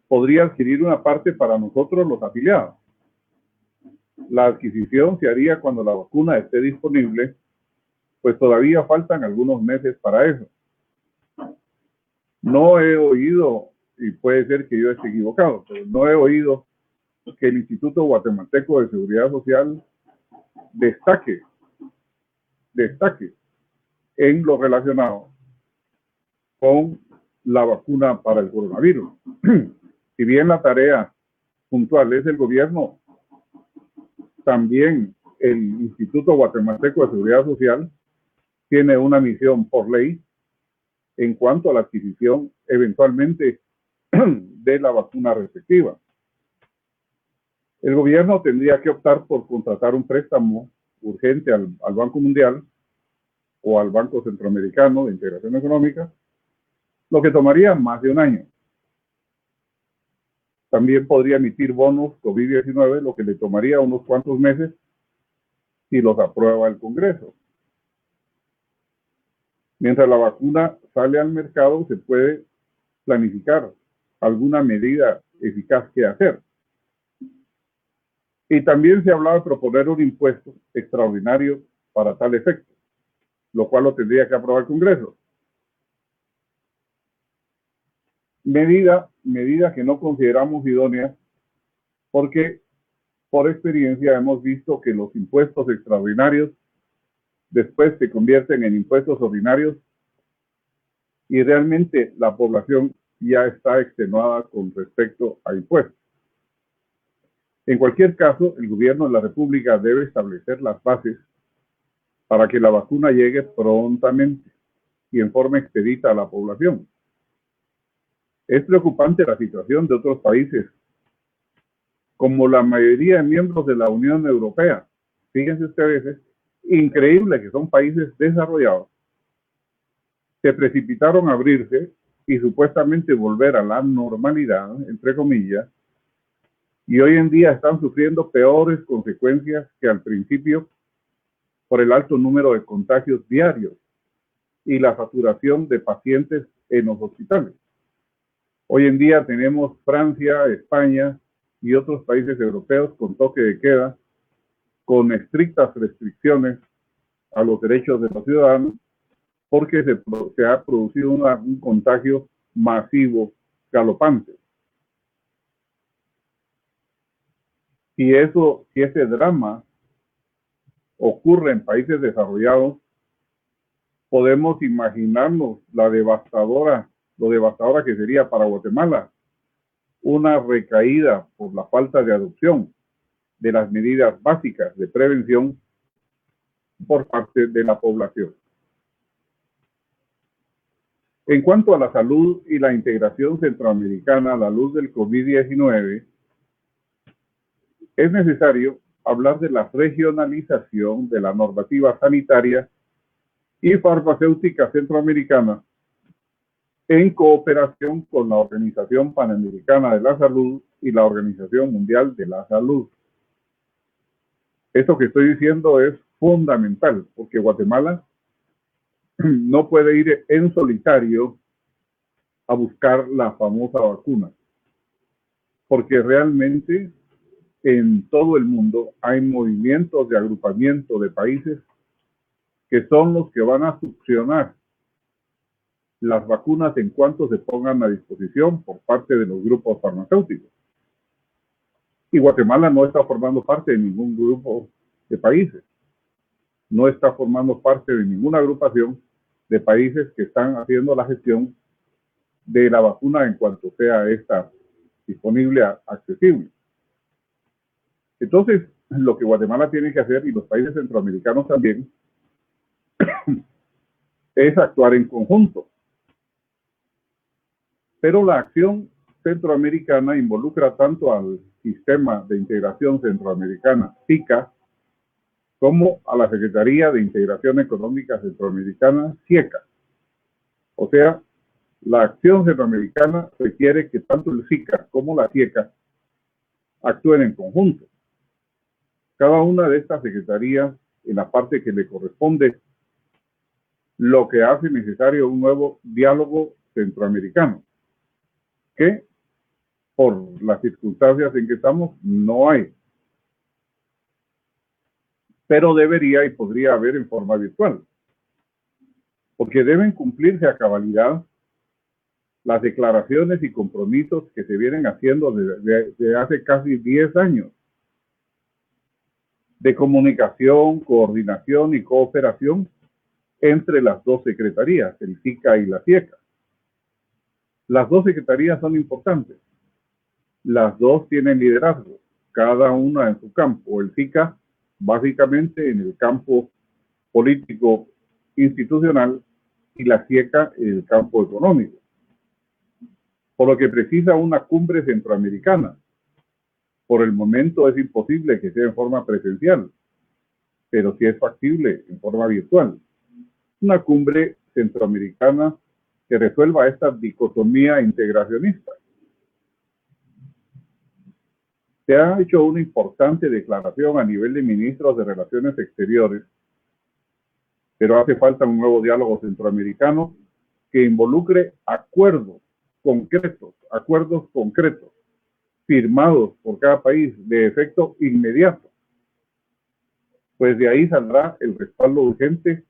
podría adquirir una parte para nosotros los afiliados. La adquisición se haría cuando la vacuna esté disponible, pues todavía faltan algunos meses para eso. No he oído, y puede ser que yo esté equivocado, pero no he oído que el Instituto Guatemalteco de Seguridad Social destaque en lo relacionado con la vacuna para el coronavirus. Si bien la tarea puntual es del gobierno, también el Instituto Guatemalteco de Seguridad Social tiene una misión por ley en cuanto a la adquisición eventualmente de la vacuna respectiva. El gobierno tendría que optar por contratar un préstamo urgente al Banco Mundial o al Banco Centroamericano de Integración Económica, lo que tomaría más de un año. También podría emitir bonos COVID-19, lo que le tomaría unos cuantos meses si los aprueba el Congreso. Mientras la vacuna sale al mercado, se puede planificar alguna medida eficaz que hacer. Y también se hablaba de proponer un impuesto extraordinario para tal efecto, lo cual lo tendría que aprobar el Congreso. Medida que no consideramos idónea porque por experiencia hemos visto que los impuestos extraordinarios después se convierten en impuestos ordinarios y realmente la población ya está extenuada con respecto a impuestos. En cualquier caso, el gobierno de la República debe establecer las bases para que la vacuna llegue prontamente y en forma expedita a la población. Es preocupante la situación de otros países, como la mayoría de miembros de la Unión Europea. Fíjense ustedes, es increíble que son países desarrollados. Se precipitaron a abrirse y supuestamente volver a la normalidad, entre comillas, y hoy en día están sufriendo peores consecuencias que al principio por el alto número de contagios diarios y la saturación de pacientes en los hospitales. Hoy en día tenemos Francia, España y otros países europeos con toque de queda, con estrictas restricciones a los derechos de los ciudadanos, porque se ha producido un contagio masivo, galopante. Si ese drama ocurre en países desarrollados, podemos imaginarnos lo devastadora que sería para Guatemala una recaída por la falta de adopción de las medidas básicas de prevención por parte de la población. En cuanto a la salud y la integración centroamericana a la luz del COVID-19, es necesario hablar de la regionalización de la normativa sanitaria y farmacéutica centroamericana en cooperación con la Organización Panamericana de la Salud y la Organización Mundial de la Salud. Esto que estoy diciendo es fundamental, porque Guatemala no puede ir en solitario a buscar la famosa vacuna, porque realmente en todo el mundo hay movimientos de agrupamiento de países que son los que van a succionar las vacunas en cuanto se pongan a disposición por parte de los grupos farmacéuticos. Y Guatemala no está formando parte de ningún grupo de países, no está formando parte de ninguna agrupación de países que están haciendo la gestión de la vacuna en cuanto sea esta disponible, accesible. Entonces, lo que Guatemala tiene que hacer, y los países centroamericanos también, es actuar en conjunto. Pero la acción centroamericana involucra tanto al Sistema de Integración Centroamericana, SICA, como a la Secretaría de Integración Económica Centroamericana, SIECA. O sea, la acción centroamericana requiere que tanto el SICA como la SIECA actúen en conjunto. Cada una de estas secretarías, en la parte que le corresponde, lo que hace necesario un nuevo diálogo centroamericano, que por las circunstancias en que estamos no hay, pero debería y podría haber en forma virtual, porque deben cumplirse a cabalidad las declaraciones y compromisos que se vienen haciendo desde hace casi 10 años de comunicación, coordinación y cooperación entre las dos secretarías, el SICA y la SIECA. Las dos secretarías son importantes. Las dos tienen liderazgo, cada una en su campo. El SICA básicamente en el campo político institucional y la SIECA en el campo económico. Por lo que precisa una cumbre centroamericana. Por el momento es imposible que sea en forma presencial, pero sí es factible en forma virtual. Una cumbre centroamericana que resuelva esta dicotomía integracionista. Se ha hecho una importante declaración a nivel de ministros de Relaciones Exteriores, pero hace falta un nuevo diálogo centroamericano que involucre acuerdos concretos, firmados por cada país de efecto inmediato. Pues de ahí saldrá el respaldo urgente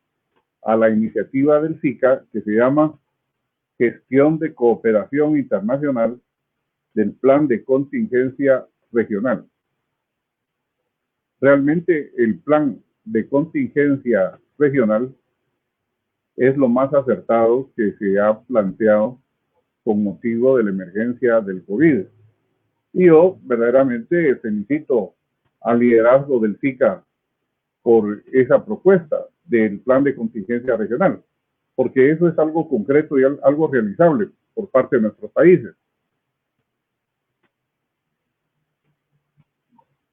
a la iniciativa del SICA que se llama Gestión de Cooperación Internacional del Plan de Contingencia Regional. Realmente el plan de contingencia regional es lo más acertado que se ha planteado con motivo de la emergencia del COVID. Y yo verdaderamente felicito al liderazgo del SICA por esa propuesta del plan de contingencia regional, porque eso es algo concreto y algo realizable por parte de nuestros países.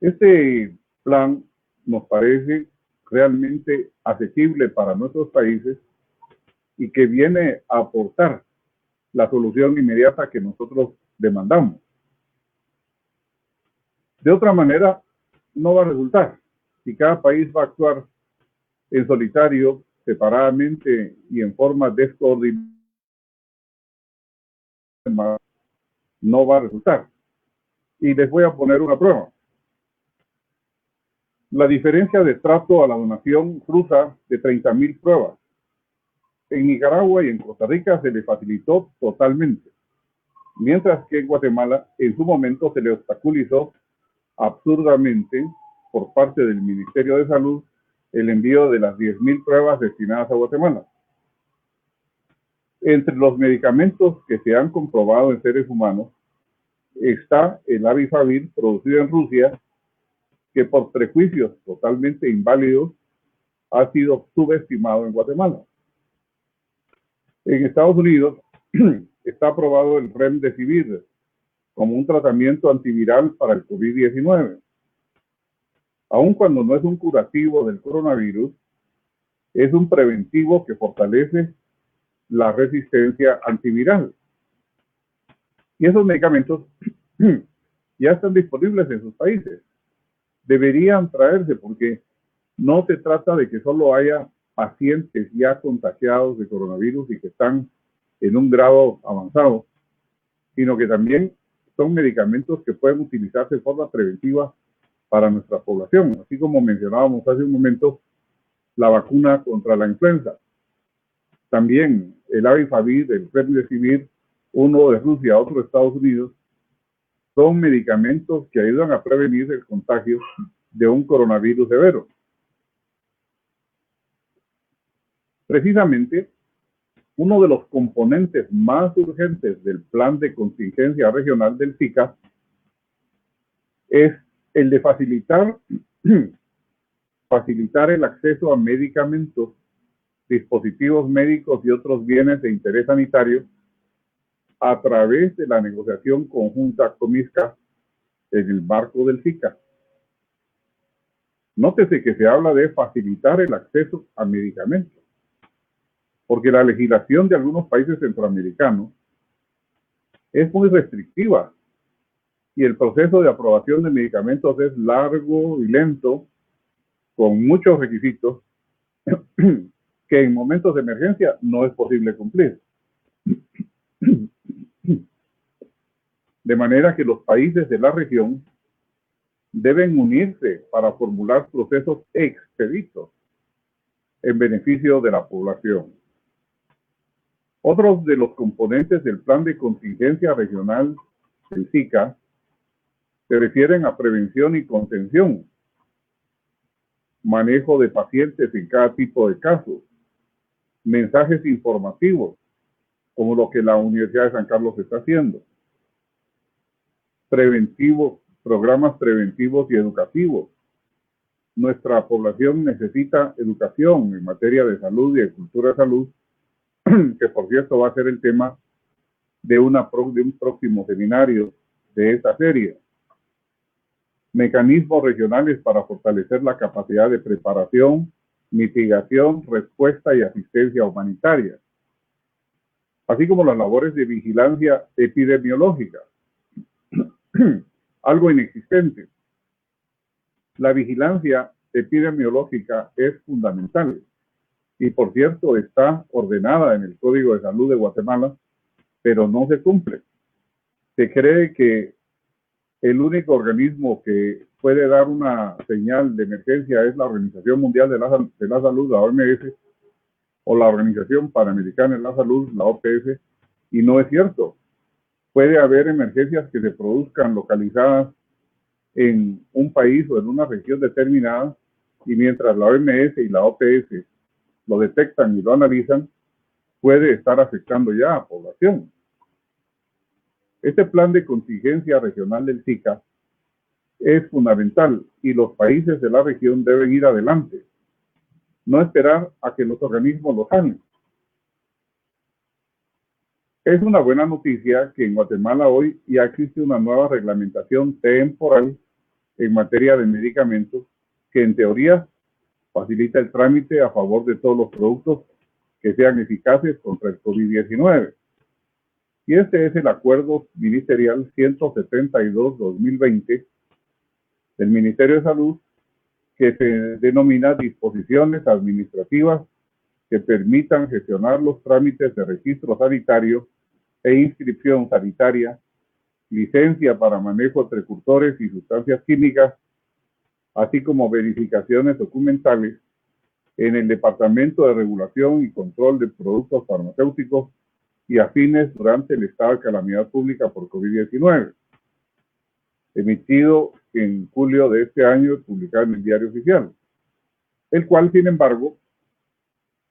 Este plan nos parece realmente asequible para nuestros países y que viene a aportar la solución inmediata que nosotros demandamos. De otra manera, no va a resultar. Si cada país va a actuar en solitario, separadamente y en forma descoordinada, no va a resultar. Y les voy a poner una prueba. La diferencia de trato a la donación cruza de 30,000 pruebas. En Nicaragua y en Costa Rica se le facilitó totalmente, mientras que en Guatemala en su momento se le obstaculizó absurdamente por parte del Ministerio de Salud el envío de las 10,000 pruebas destinadas a Guatemala. Entre los medicamentos que se han comprobado en seres humanos está el Avifavir, producido en Rusia, que por prejuicios totalmente inválidos ha sido subestimado en Guatemala. En Estados Unidos está aprobado el Remdesivir como un tratamiento antiviral para el COVID-19. Aun cuando no es un curativo del coronavirus, es un preventivo que fortalece la resistencia antiviral. Y esos medicamentos ya están disponibles en sus países. Deberían traerse porque no se trata de que solo haya pacientes ya contagiados de coronavirus y que están en un grado avanzado, sino que también son medicamentos que pueden utilizarse de forma preventiva para nuestra población, así como mencionábamos hace un momento la vacuna contra la influenza. También el Avifavir, el Remdesivir, uno de Rusia, otro de Estados Unidos, son medicamentos que ayudan a prevenir el contagio de un coronavirus severo. Precisamente, uno de los componentes más urgentes del plan de contingencia regional del SICA es el de facilitar el acceso a medicamentos, dispositivos médicos y otros bienes de interés sanitario a través de la negociación conjunta COMISCA en el marco del SICA. Nótese que se habla de facilitar el acceso a medicamentos, porque la legislación de algunos países centroamericanos es muy restrictiva y el proceso de aprobación de medicamentos es largo y lento, con muchos requisitos que en momentos de emergencia no es posible cumplir. De manera que los países de la región deben unirse para formular procesos expeditos en beneficio de la población. Otros de los componentes del plan de contingencia regional del SICA se refieren a prevención y contención, manejo de pacientes en cada tipo de caso, mensajes informativos, como lo que la Universidad de San Carlos está haciendo, programas preventivos y educativos. Nuestra población necesita educación en materia de salud y de cultura de salud, que por cierto va a ser el tema de un próximo seminario de esta serie. Mecanismos regionales para fortalecer la capacidad de preparación, mitigación, respuesta y asistencia humanitaria, así como las labores de vigilancia epidemiológica, algo inexistente. La vigilancia epidemiológica es fundamental y, por cierto, está ordenada en el Código de Salud de Guatemala, pero no se cumple. Se cree que el único organismo que puede dar una señal de emergencia es la Organización Mundial de la Salud, la OMS, o la Organización Panamericana de la Salud, la OPS, y no es cierto. Puede haber emergencias que se produzcan localizadas en un país o en una región determinada, y mientras la OMS y la OPS lo detectan y lo analizan, puede estar afectando ya a población. Este plan de contingencia regional del SICA es fundamental y los países de la región deben ir adelante, no esperar a que los organismos los hagan. Es una buena noticia que en Guatemala hoy ya existe una nueva reglamentación temporal en materia de medicamentos que en teoría facilita el trámite a favor de todos los productos que sean eficaces contra el COVID-19. Y este es el Acuerdo Ministerial 172-2020 del Ministerio de Salud, que se denomina disposiciones administrativas que permitan gestionar los trámites de registro sanitario e inscripción sanitaria, licencia para manejo de precursores y sustancias químicas, así como verificaciones documentales en el Departamento de Regulación y Control de Productos Farmacéuticos y afines durante el estado de calamidad pública por COVID-19, emitido en julio de este año y publicado en el Diario Oficial, el cual, sin embargo,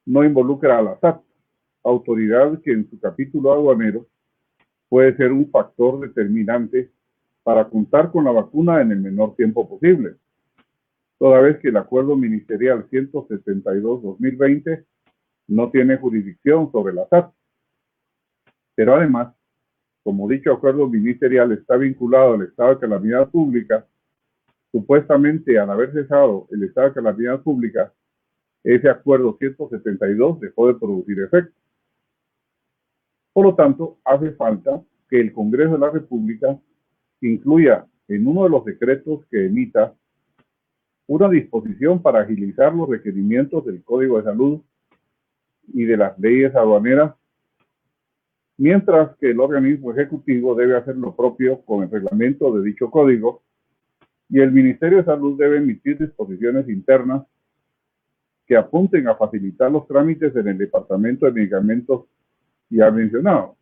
no involucra a la SAT, autoridad que en su capítulo aduanero puede ser un factor determinante para contar con la vacuna en el menor tiempo posible, toda vez que el Acuerdo Ministerial 172-2020 no tiene jurisdicción sobre la SAT. Pero además, como dicho acuerdo ministerial está vinculado al estado de calamidad pública, supuestamente al haber cesado el estado de calamidad pública, ese acuerdo 172 dejó de producir efecto. Por lo tanto, hace falta que el Congreso de la República incluya en uno de los decretos que emita una disposición para agilizar los requerimientos del Código de Salud y de las leyes aduaneras, mientras que el organismo ejecutivo debe hacer lo propio con el reglamento de dicho código y el Ministerio de Salud debe emitir disposiciones internas que apunten a facilitar los trámites en el Departamento de Medicamentos ya mencionado.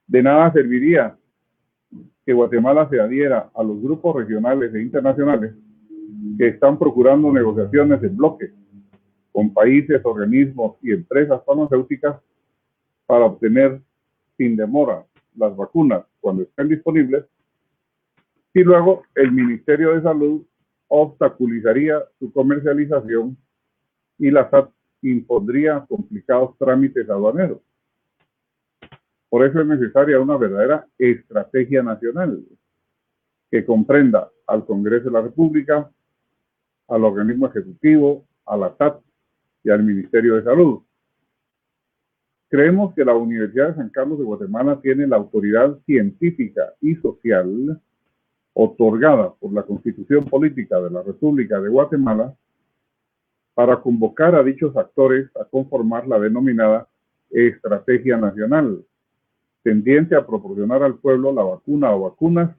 De nada serviría que Guatemala se adhiera a los grupos regionales e internacionales que están procurando negociaciones en bloque con países, organismos y empresas farmacéuticas para obtener sin demora las vacunas cuando estén disponibles, y luego el Ministerio de Salud obstaculizaría su comercialización y la SAT impondría complicados trámites aduaneros. Por eso es necesaria una verdadera estrategia nacional que comprenda al Congreso de la República, al organismo ejecutivo, a la SAT y al Ministerio de Salud. Creemos que la Universidad de San Carlos de Guatemala tiene la autoridad científica y social otorgada por la Constitución Política de la República de Guatemala para convocar a dichos actores a conformar la denominada Estrategia Nacional, tendiente a proporcionar al pueblo la vacuna o vacunas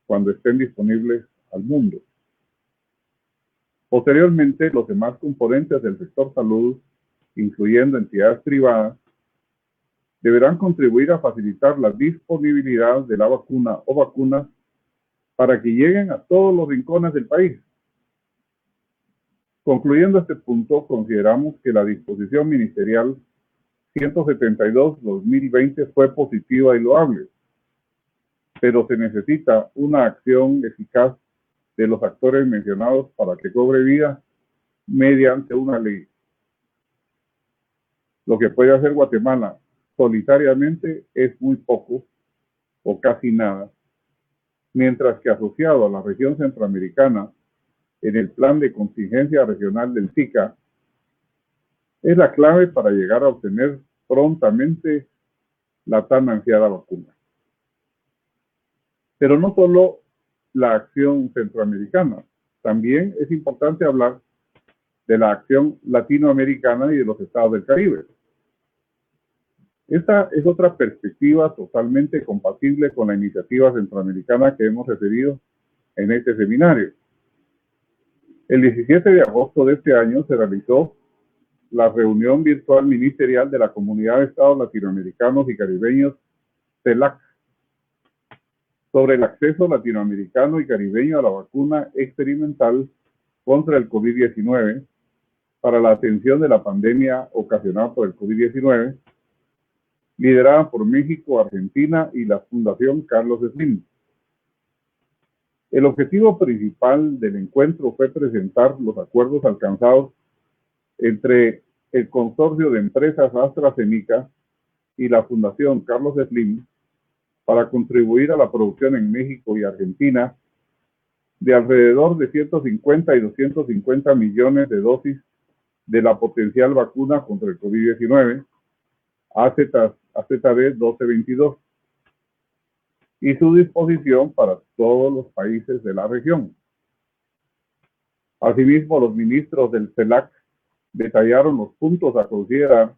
cuando estén disponibles al mundo. Posteriormente, los demás componentes del sector salud, incluyendo entidades privadas, deberán contribuir a facilitar la disponibilidad de la vacuna o vacunas para que lleguen a todos los rincones del país. Concluyendo este punto, consideramos que la disposición ministerial 172-2020 fue positiva y loable, pero se necesita una acción eficaz de los actores mencionados para que cobre vida mediante una ley. Lo que puede hacer Guatemala solitariamente es muy poco o casi nada, mientras que asociado a la región centroamericana en el plan de contingencia regional del SICA, es la clave para llegar a obtener prontamente la tan ansiada vacuna. Pero no solo la acción centroamericana, también es importante hablar de la acción latinoamericana y de los estados del Caribe. Esta es otra perspectiva totalmente compatible con la iniciativa centroamericana que hemos referido en este seminario. El 17 de agosto de este año se realizó la reunión virtual ministerial de la Comunidad de Estados Latinoamericanos y Caribeños, CELAC, sobre el acceso latinoamericano y caribeño a la vacuna experimental contra el COVID-19 para la atención de la pandemia ocasionada por el COVID-19, liderada por México, Argentina y la Fundación Carlos Slim. El objetivo principal del encuentro fue presentar los acuerdos alcanzados entre el consorcio de empresas AstraZeneca y la Fundación Carlos Slim para contribuir a la producción en México y Argentina de alrededor de 150 y 250 millones de dosis de la potencial vacuna contra el COVID-19, AZD1222, y su disposición para todos los países de la región. Asimismo, los ministros del CELAC detallaron los puntos a considerar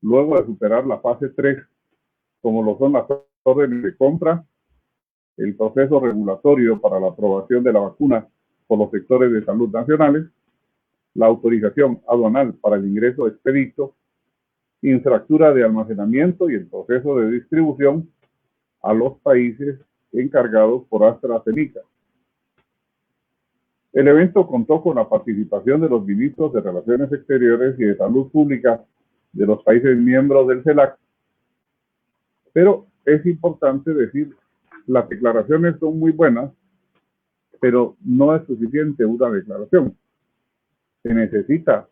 luego de superar la fase 3, como lo son las órdenes de compra, el proceso regulatorio para la aprobación de la vacuna por los sectores de salud nacionales, la autorización aduanal para el ingreso expedito, infraestructura de almacenamiento y el proceso de distribución a los países encargados por AstraZeneca. El evento contó con la participación de los ministros de Relaciones Exteriores y de Salud Pública de los países miembros del CELAC. Pero es importante decir, las declaraciones son muy buenas, pero no es suficiente una declaración. Se necesita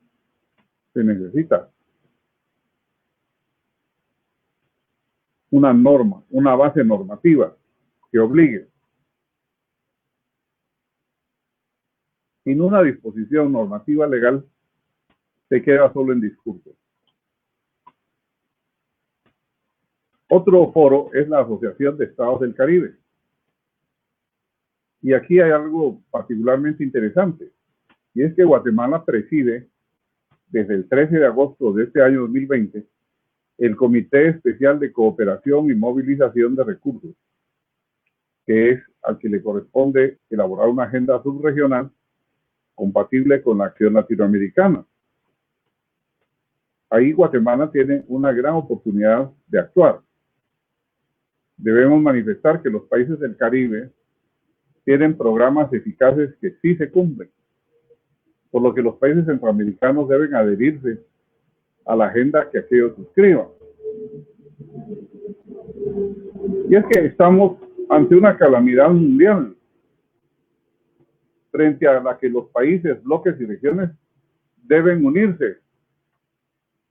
una norma, una base normativa que obligue. Sin una disposición normativa legal, se queda solo en discurso. Otro foro es la Asociación de Estados del Caribe. Y aquí hay algo particularmente interesante, y es que Guatemala preside, desde el 13 de agosto de este año 2020, el Comité Especial de Cooperación y Movilización de Recursos, que es al que le corresponde elaborar una agenda subregional compatible con la acción latinoamericana. Ahí Guatemala tiene una gran oportunidad de actuar. Debemos manifestar que los países del Caribe tienen programas eficaces que sí se cumplen, por lo que los países centroamericanos deben adherirse a la agenda que aquellos suscriban. Y es que estamos ante una calamidad mundial, frente a la que los países, bloques y regiones deben unirse,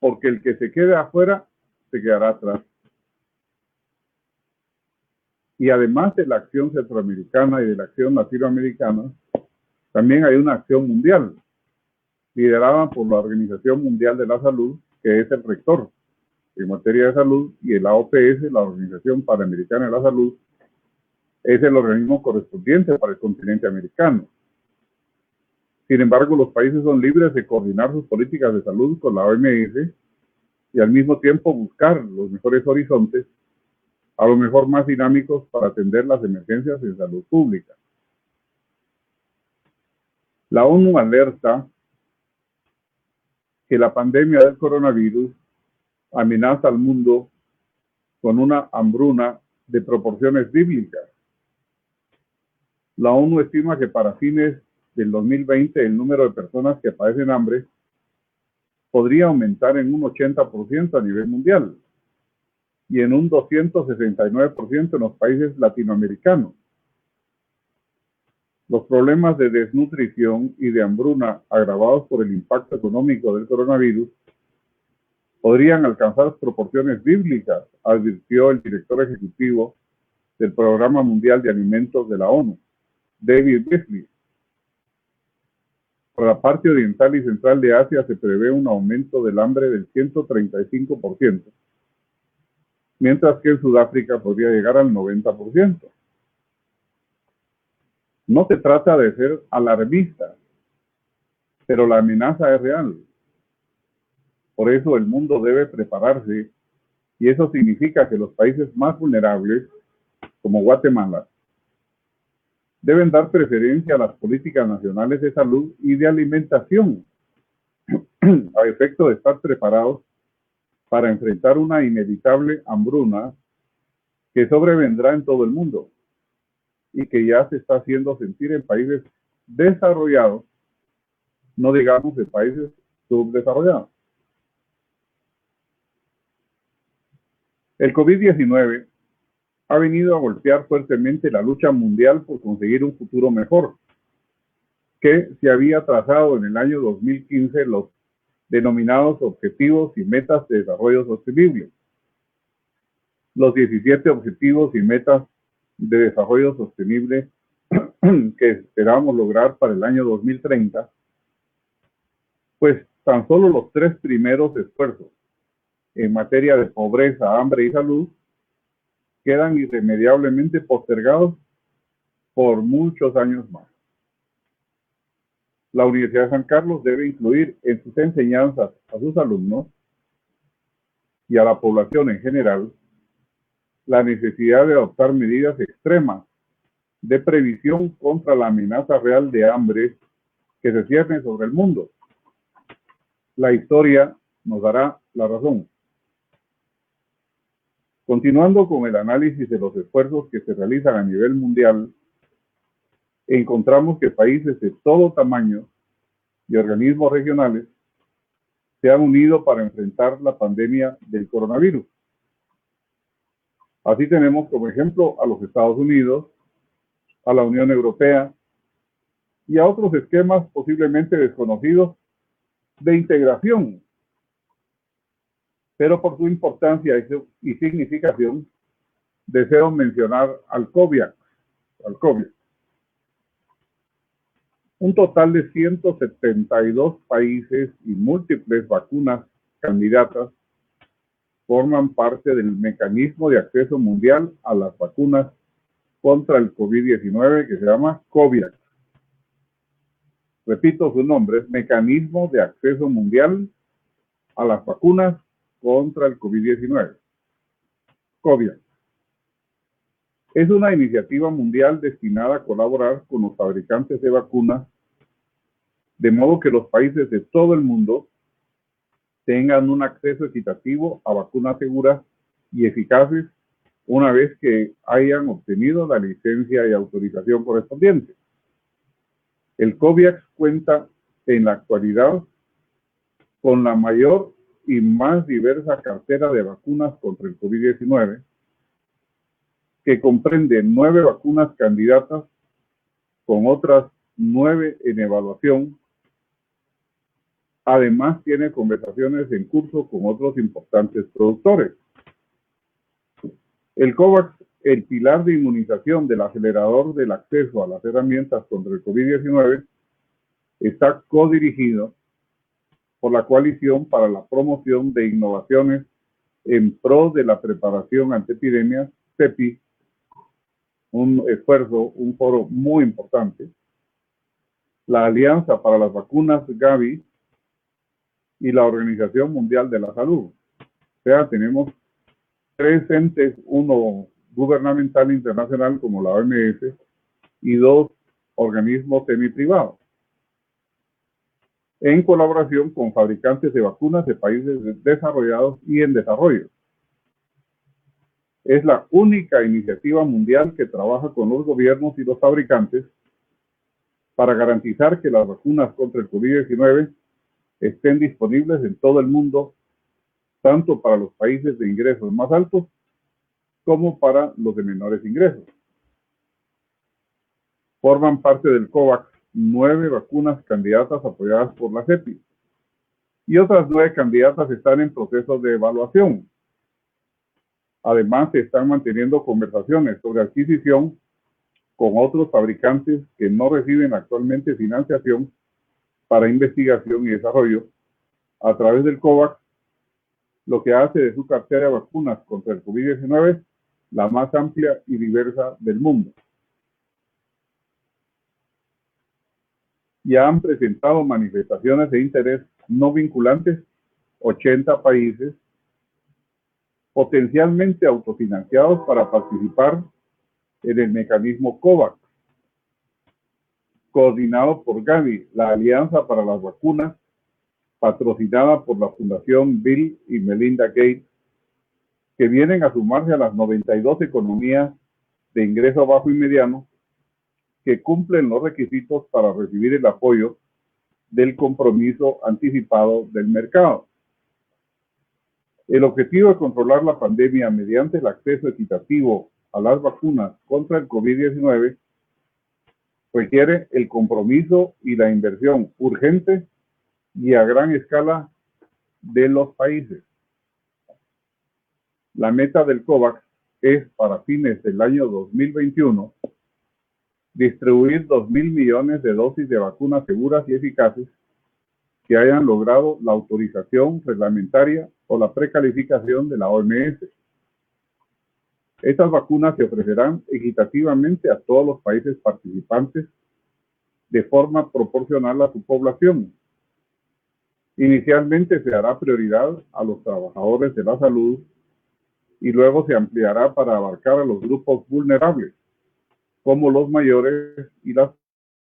porque el que se quede afuera se quedará atrás. Y además de la acción centroamericana y de la acción latinoamericana, también hay una acción mundial, liderada por la Organización Mundial de la Salud, que es el rector en materia de salud, y el AOPS, la Organización Panamericana de la Salud, es el organismo correspondiente para el continente americano. Sin embargo, los países son libres de coordinar sus políticas de salud con la OMS y al mismo tiempo buscar los mejores horizontes, a lo mejor más dinámicos, para atender las emergencias en salud pública. La ONU alerta que la pandemia del coronavirus amenaza al mundo con una hambruna de proporciones bíblicas. La ONU estima que para fines del 2020 el número de personas que padecen hambre podría aumentar en un 80% a nivel mundial y en un 269% en los países latinoamericanos. Los problemas de desnutrición y de hambruna agravados por el impacto económico del coronavirus podrían alcanzar proporciones bíblicas, advirtió el director ejecutivo del Programa Mundial de Alimentos de la ONU, David Beasley. Por la parte oriental y central de Asia se prevé un aumento del hambre del 135%, mientras que en Sudáfrica podría llegar al 90%. No se trata de ser alarmista, pero la amenaza es real. Por eso el mundo debe prepararse, y eso significa que los países más vulnerables, como Guatemala, deben dar preferencia a las políticas nacionales de salud y de alimentación, a efecto de estar preparados para enfrentar una inevitable hambruna que sobrevendrá en todo el mundo y que ya se está haciendo sentir en países desarrollados, no digamos de países subdesarrollados. El COVID-19 ha venido a golpear fuertemente la lucha mundial por conseguir un futuro mejor, que se había trazado en el año 2015 los denominados Objetivos y Metas de Desarrollo Sostenible. Los 17 Objetivos y Metas de Desarrollo Sostenible que esperamos lograr para el año 2030, pues tan solo los 3 primeros esfuerzos en materia de pobreza, hambre y salud quedan irremediablemente postergados por muchos años más. La Universidad de San Carlos debe incluir en sus enseñanzas a sus alumnos y a la población en general la necesidad de adoptar medidas extremas de previsión contra la amenaza real de hambre que se cierne sobre el mundo. La historia nos dará la razón. Continuando con el análisis de los esfuerzos que se realizan a nivel mundial, encontramos que países de todo tamaño y organismos regionales se han unido para enfrentar la pandemia del coronavirus. Así tenemos como ejemplo a los Estados Unidos, a la Unión Europea y a otros esquemas posiblemente desconocidos de integración, pero por su importancia y significación, deseo mencionar al COVAX. Un total de 172 países y múltiples vacunas candidatas forman parte del mecanismo de acceso mundial a las vacunas contra el COVID-19 que se llama COVAX. Repito su nombre, es Mecanismo de Acceso Mundial a las Vacunas contra el COVID-19. COVAX. Es una iniciativa mundial destinada a colaborar con los fabricantes de vacunas, de modo que los países de todo el mundo tengan un acceso equitativo a vacunas seguras y eficaces una vez que hayan obtenido la licencia y autorización correspondiente. El COVAX cuenta en la actualidad con la mayor y más diversa cartera de vacunas contra el COVID-19, que comprende 9 vacunas candidatas con otras 9 en evaluación. Además, tiene conversaciones en curso con otros importantes productores. El COVAX, el pilar de inmunización del acelerador del acceso a las herramientas contra el COVID-19, está codirigido por la Coalición para la Promoción de Innovaciones en pro de la preparación ante epidemias, CEPI, un esfuerzo, un foro muy importante, la Alianza para las Vacunas, Gavi, y la Organización Mundial de la Salud. O sea, tenemos 3 entes, uno gubernamental internacional como la OMS y 2 organismos semiprivados, en colaboración con fabricantes de vacunas de países desarrollados y en desarrollo. Es la única iniciativa mundial que trabaja con los gobiernos y los fabricantes para garantizar que las vacunas contra el COVID-19 estén disponibles en todo el mundo, tanto para los países de ingresos más altos como para los de menores ingresos. Forman parte del COVAX 9 vacunas candidatas apoyadas por la CEPI y otras 9 candidatas están en proceso de evaluación. Además, se están manteniendo conversaciones sobre adquisición con otros fabricantes que no reciben actualmente financiación para investigación y desarrollo a través del COVAX, lo que hace de su cartera de vacunas contra el COVID-19 la más amplia y diversa del mundo. Ya han presentado manifestaciones de interés no vinculantes 80 países, potencialmente autofinanciados para participar en el mecanismo COVAX, coordinado por Gavi, la Alianza para las Vacunas, patrocinada por la Fundación Bill y Melinda Gates, que vienen a sumarse a las 92 economías de ingreso bajo y mediano que cumplen los requisitos para recibir el apoyo del compromiso anticipado del mercado. El objetivo de controlar la pandemia mediante el acceso equitativo a las vacunas contra el COVID-19 requiere el compromiso y la inversión urgente y a gran escala de los países. La meta del COVAX es, para fines del año 2021, distribuir 2.000 millones de dosis de vacunas seguras y eficaces que hayan logrado la autorización reglamentaria o la precalificación de la OMS. Estas vacunas se ofrecerán equitativamente a todos los países participantes de forma proporcional a su población. Inicialmente se dará prioridad a los trabajadores de la salud y luego se ampliará para abarcar a los grupos vulnerables, como los mayores y las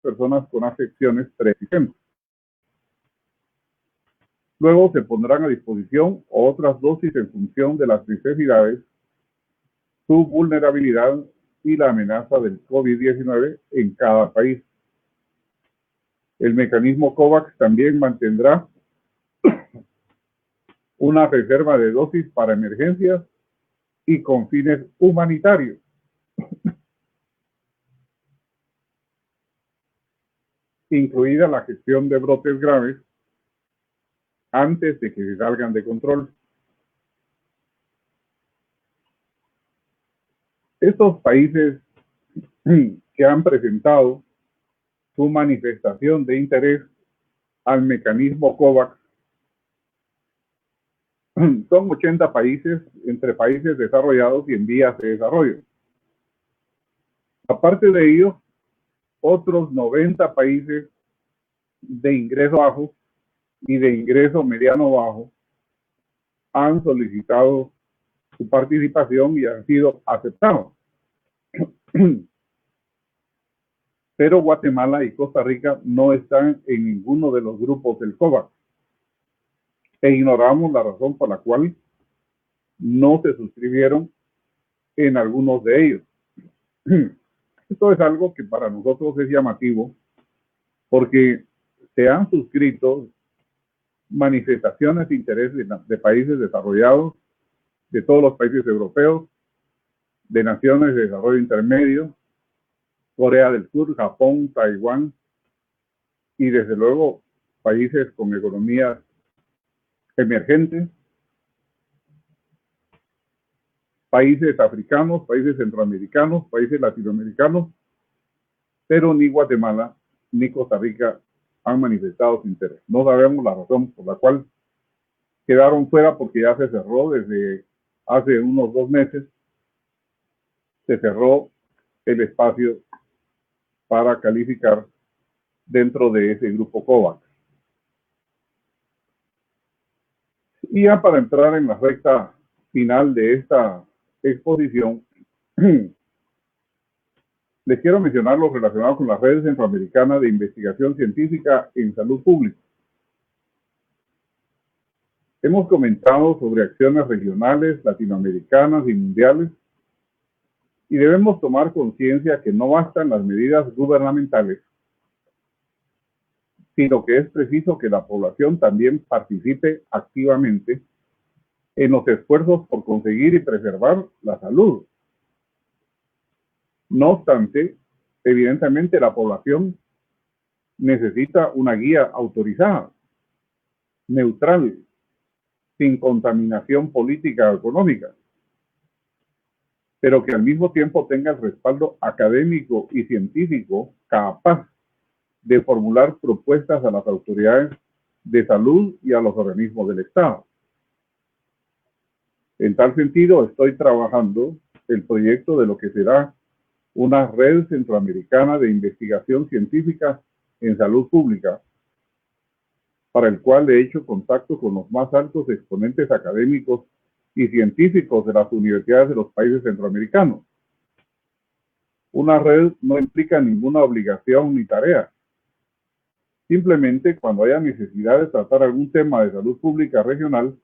personas con afecciones preexistentes. Luego se pondrán a disposición otras dosis en función de las necesidades, su vulnerabilidad y la amenaza del COVID-19 en cada país. El mecanismo COVAX también mantendrá una reserva de dosis para emergencias y con fines humanitarios. Incluida la gestión de brotes graves antes de que se salgan de control. Estos países que han presentado su manifestación de interés al mecanismo COVAX son 80 países, entre países desarrollados y en vías de desarrollo. Aparte de ello, otros 90 países de ingreso bajo y de ingreso mediano bajo han solicitado su participación y han sido aceptados. Pero Guatemala y Costa Rica no están en ninguno de los grupos del COVAX e ignoramos la razón por la cual no se suscribieron en algunos de ellos. Esto es algo que para nosotros es llamativo porque se han suscrito manifestaciones de interés de países desarrollados, de todos los países europeos, de naciones de desarrollo intermedio, Corea del Sur, Japón, Taiwán y desde luego países con economías emergentes, países africanos, países centroamericanos, países latinoamericanos, pero ni Guatemala ni Costa Rica han manifestado su interés. No sabemos la razón por la cual quedaron fuera, porque ya se cerró desde hace unos 2 meses, se cerró el espacio para calificar dentro de ese grupo COVAX. Y ya para entrar en la recta final de esta exposición, les quiero mencionar lo relacionado con la Red Centroamericana de Investigación Científica en Salud Pública. Hemos comentado sobre acciones regionales, latinoamericanas y mundiales, y debemos tomar conciencia que no bastan las medidas gubernamentales, sino que es preciso que la población también participe activamente en los esfuerzos por conseguir y preservar la salud. No obstante, evidentemente la población necesita una guía autorizada, neutral, sin contaminación política o económica, pero que al mismo tiempo tenga el respaldo académico y científico capaz de formular propuestas a las autoridades de salud y a los organismos del Estado. En tal sentido, estoy trabajando el proyecto de lo que será una red centroamericana de investigación científica en salud pública, para el cual he hecho contacto con los más altos exponentes académicos y científicos de las universidades de los países centroamericanos. Una red no implica ninguna obligación ni tarea. Simplemente, cuando haya necesidad de tratar algún tema de salud pública regional,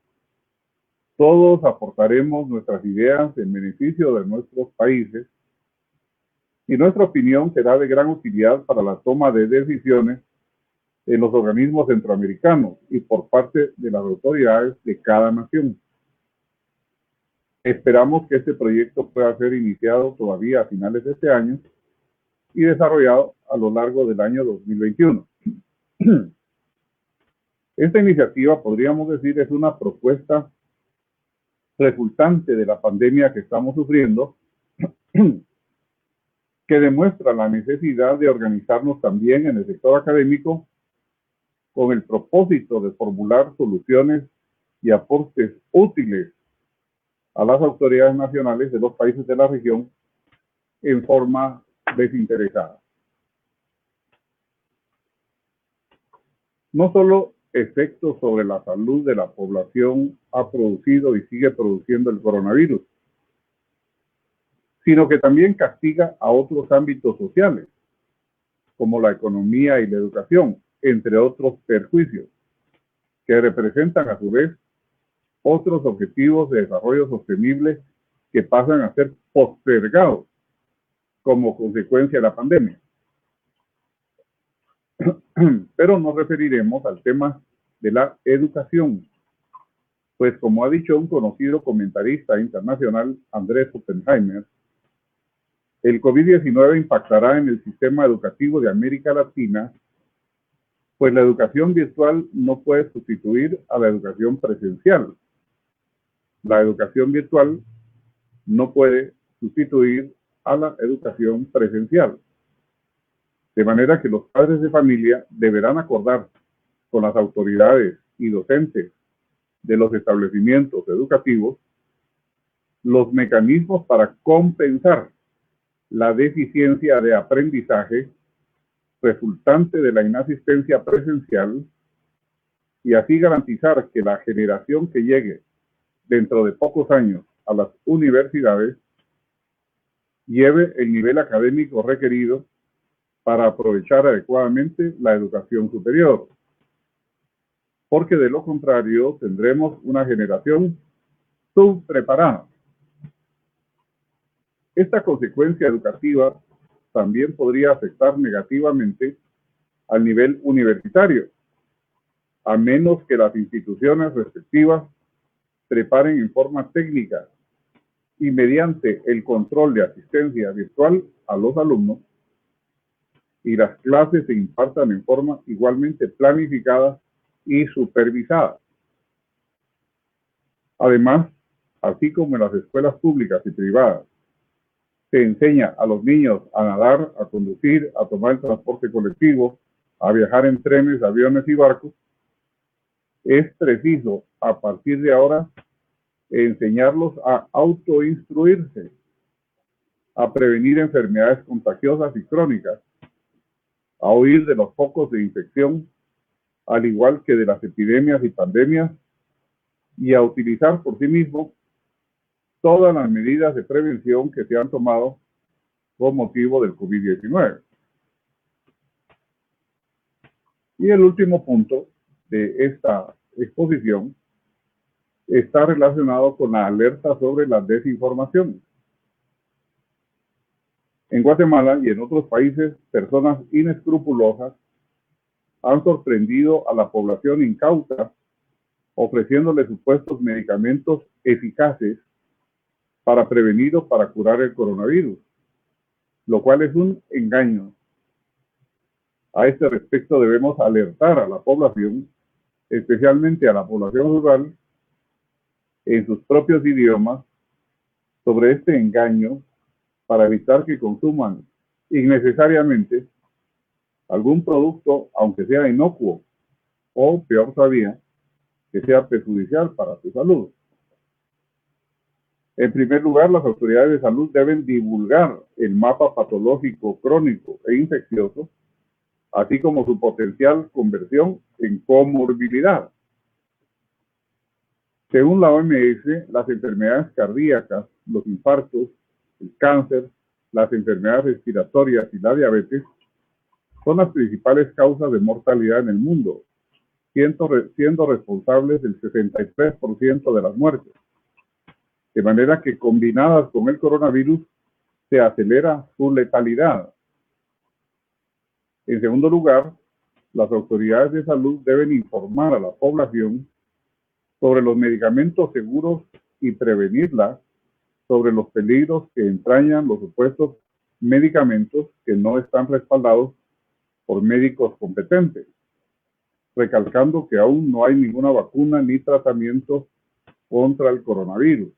todos aportaremos nuestras ideas en beneficio de nuestros países y nuestra opinión será de gran utilidad para la toma de decisiones en los organismos centroamericanos y por parte de las autoridades de cada nación. Esperamos que este proyecto pueda ser iniciado todavía a finales de este año y desarrollado a lo largo del año 2021. Esta iniciativa, podríamos decir, es una propuesta resultante de la pandemia que estamos sufriendo, que demuestra la necesidad de organizarnos también en el sector académico con el propósito de formular soluciones y aportes útiles a las autoridades nacionales de los países de la región en forma desinteresada. No solo efectos sobre la salud de la población ha producido y sigue produciendo el coronavirus, sino que también castiga a otros ámbitos sociales, como la economía y la educación, entre otros perjuicios, que representan a su vez otros objetivos de desarrollo sostenible que pasan a ser postergados como consecuencia de la pandemia. Pero nos referiremos al tema de la educación, Pues como ha dicho un conocido comentarista internacional, Andrés Oppenheimer, el COVID-19 impactará en el sistema educativo de América Latina, pues la educación virtual no puede sustituir a la educación presencial. La educación virtual no puede sustituir a la educación presencial. De manera que los padres de familia deberán acordar con las autoridades y docentes de los establecimientos educativos los mecanismos para compensar la deficiencia de aprendizaje resultante de la inasistencia presencial y así garantizar que la generación que llegue dentro de pocos años a las universidades lleve el nivel académico requerido para aprovechar adecuadamente la educación superior. Porque de lo contrario tendremos una generación subpreparada. Esta consecuencia educativa también podría afectar negativamente al nivel universitario, a menos que las instituciones respectivas preparen en forma técnica y mediante el control de asistencia virtual a los alumnos y las clases se impartan en forma igualmente planificada y supervisada. Además, así como en las escuelas públicas y privadas se enseña a los niños a nadar, a conducir, a tomar el transporte colectivo, a viajar en trenes, aviones y barcos, es preciso a partir de ahora enseñarlos a autoinstruirse, a prevenir enfermedades contagiosas y crónicas, a huir de los focos de infección, al igual que de las epidemias y pandemias, y a utilizar por sí mismos todas las medidas de prevención que se han tomado con motivo del COVID-19. Y el último punto de esta exposición está relacionado con la alerta sobre la desinformación. En Guatemala y en otros países, personas inescrupulosas han sorprendido a la población incauta ofreciéndole supuestos medicamentos eficaces para prevenir o para curar el coronavirus, lo cual es un engaño. A este respecto debemos alertar a la población, especialmente a la población rural, en sus propios idiomas, sobre este engaño para evitar que consuman innecesariamente algún producto, aunque sea inocuo, o peor todavía, que sea perjudicial para su salud. En primer lugar, las autoridades de salud deben divulgar el mapa patológico, crónico e infeccioso, así como su potencial conversión en comorbilidad. Según la OMS, las enfermedades cardíacas, los infartos, el cáncer, las enfermedades respiratorias y la diabetes son las principales causas de mortalidad en el mundo, siendo responsables del 63% de las muertes. De manera que combinadas con el coronavirus se acelera su letalidad. En segundo lugar, las autoridades de salud deben informar a la población sobre los medicamentos seguros y prevenirla sobre los peligros que entrañan los supuestos medicamentos que no están respaldados por médicos competentes, recalcando que aún no hay ninguna vacuna ni tratamiento contra el coronavirus.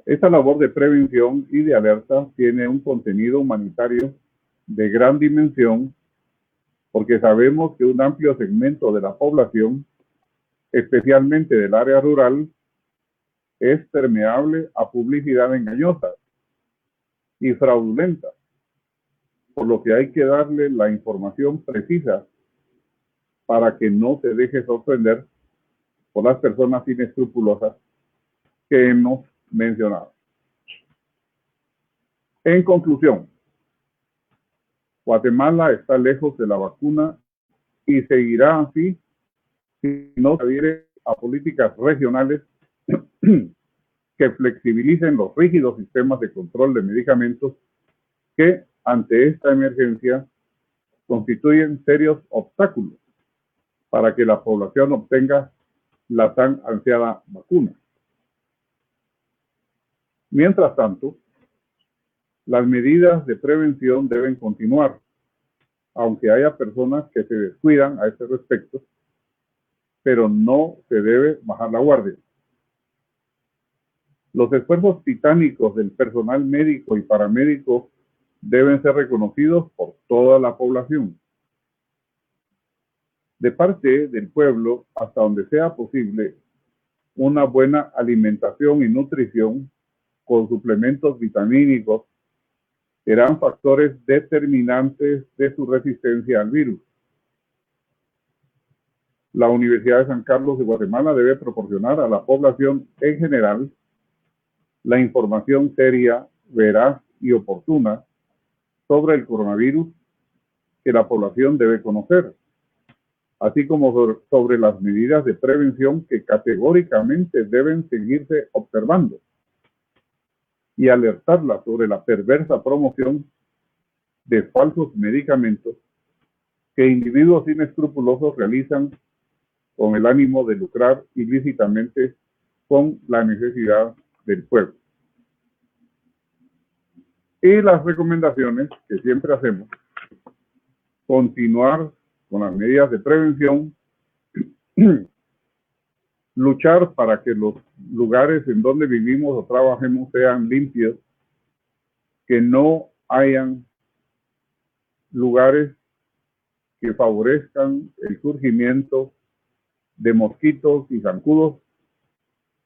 Esta labor de prevención y de alerta tiene un contenido humanitario de gran dimensión, porque sabemos que un amplio segmento de la población, especialmente del área rural, es permeable a publicidad engañosa y fraudulenta, por lo que hay que darle la información precisa para que no se deje sorprender por las personas inescrupulosas que hemos mencionado. En conclusión, Guatemala está lejos de la vacuna y seguirá así si no se adhiere a políticas regionales que flexibilicen los rígidos sistemas de control de medicamentos que, ante esta emergencia, constituyen serios obstáculos para que la población obtenga la tan ansiada vacuna. Mientras tanto, las medidas de prevención deben continuar, aunque haya personas que se descuidan a este respecto, pero no se debe bajar la guardia. Los esfuerzos titánicos del personal médico y paramédico deben ser reconocidos por toda la población. De parte del pueblo, hasta donde sea posible, una buena alimentación y nutrición con suplementos vitamínicos serán factores determinantes de su resistencia al virus. La Universidad de San Carlos de Guatemala debe proporcionar a la población en general la información seria, veraz y oportuna sobre el coronavirus que la población debe conocer, así como sobre las medidas de prevención que categóricamente deben seguirse observando, y alertarla sobre la perversa promoción de falsos medicamentos que individuos inescrupulosos realizan con el ánimo de lucrar ilícitamente con la necesidad del pueblo. Y las recomendaciones que siempre hacemos: continuar con las medidas de prevención, luchar para que los lugares en donde vivimos o trabajemos sean limpios, que no hayan lugares que favorezcan el surgimiento de mosquitos y zancudos,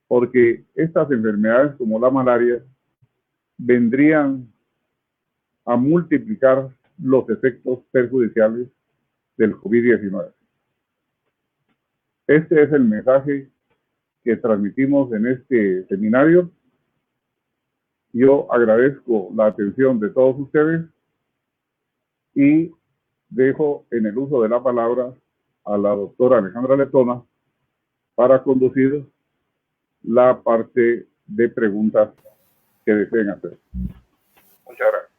porque estas enfermedades como la malaria vendrían a multiplicar los efectos perjudiciales del COVID-19. Este es el mensaje que transmitimos en este seminario. Yo agradezco la atención de todos ustedes y dejo en el uso de la palabra a la doctora Alejandra Letona para conducir la parte de preguntas que deseen hacer. Muchas gracias.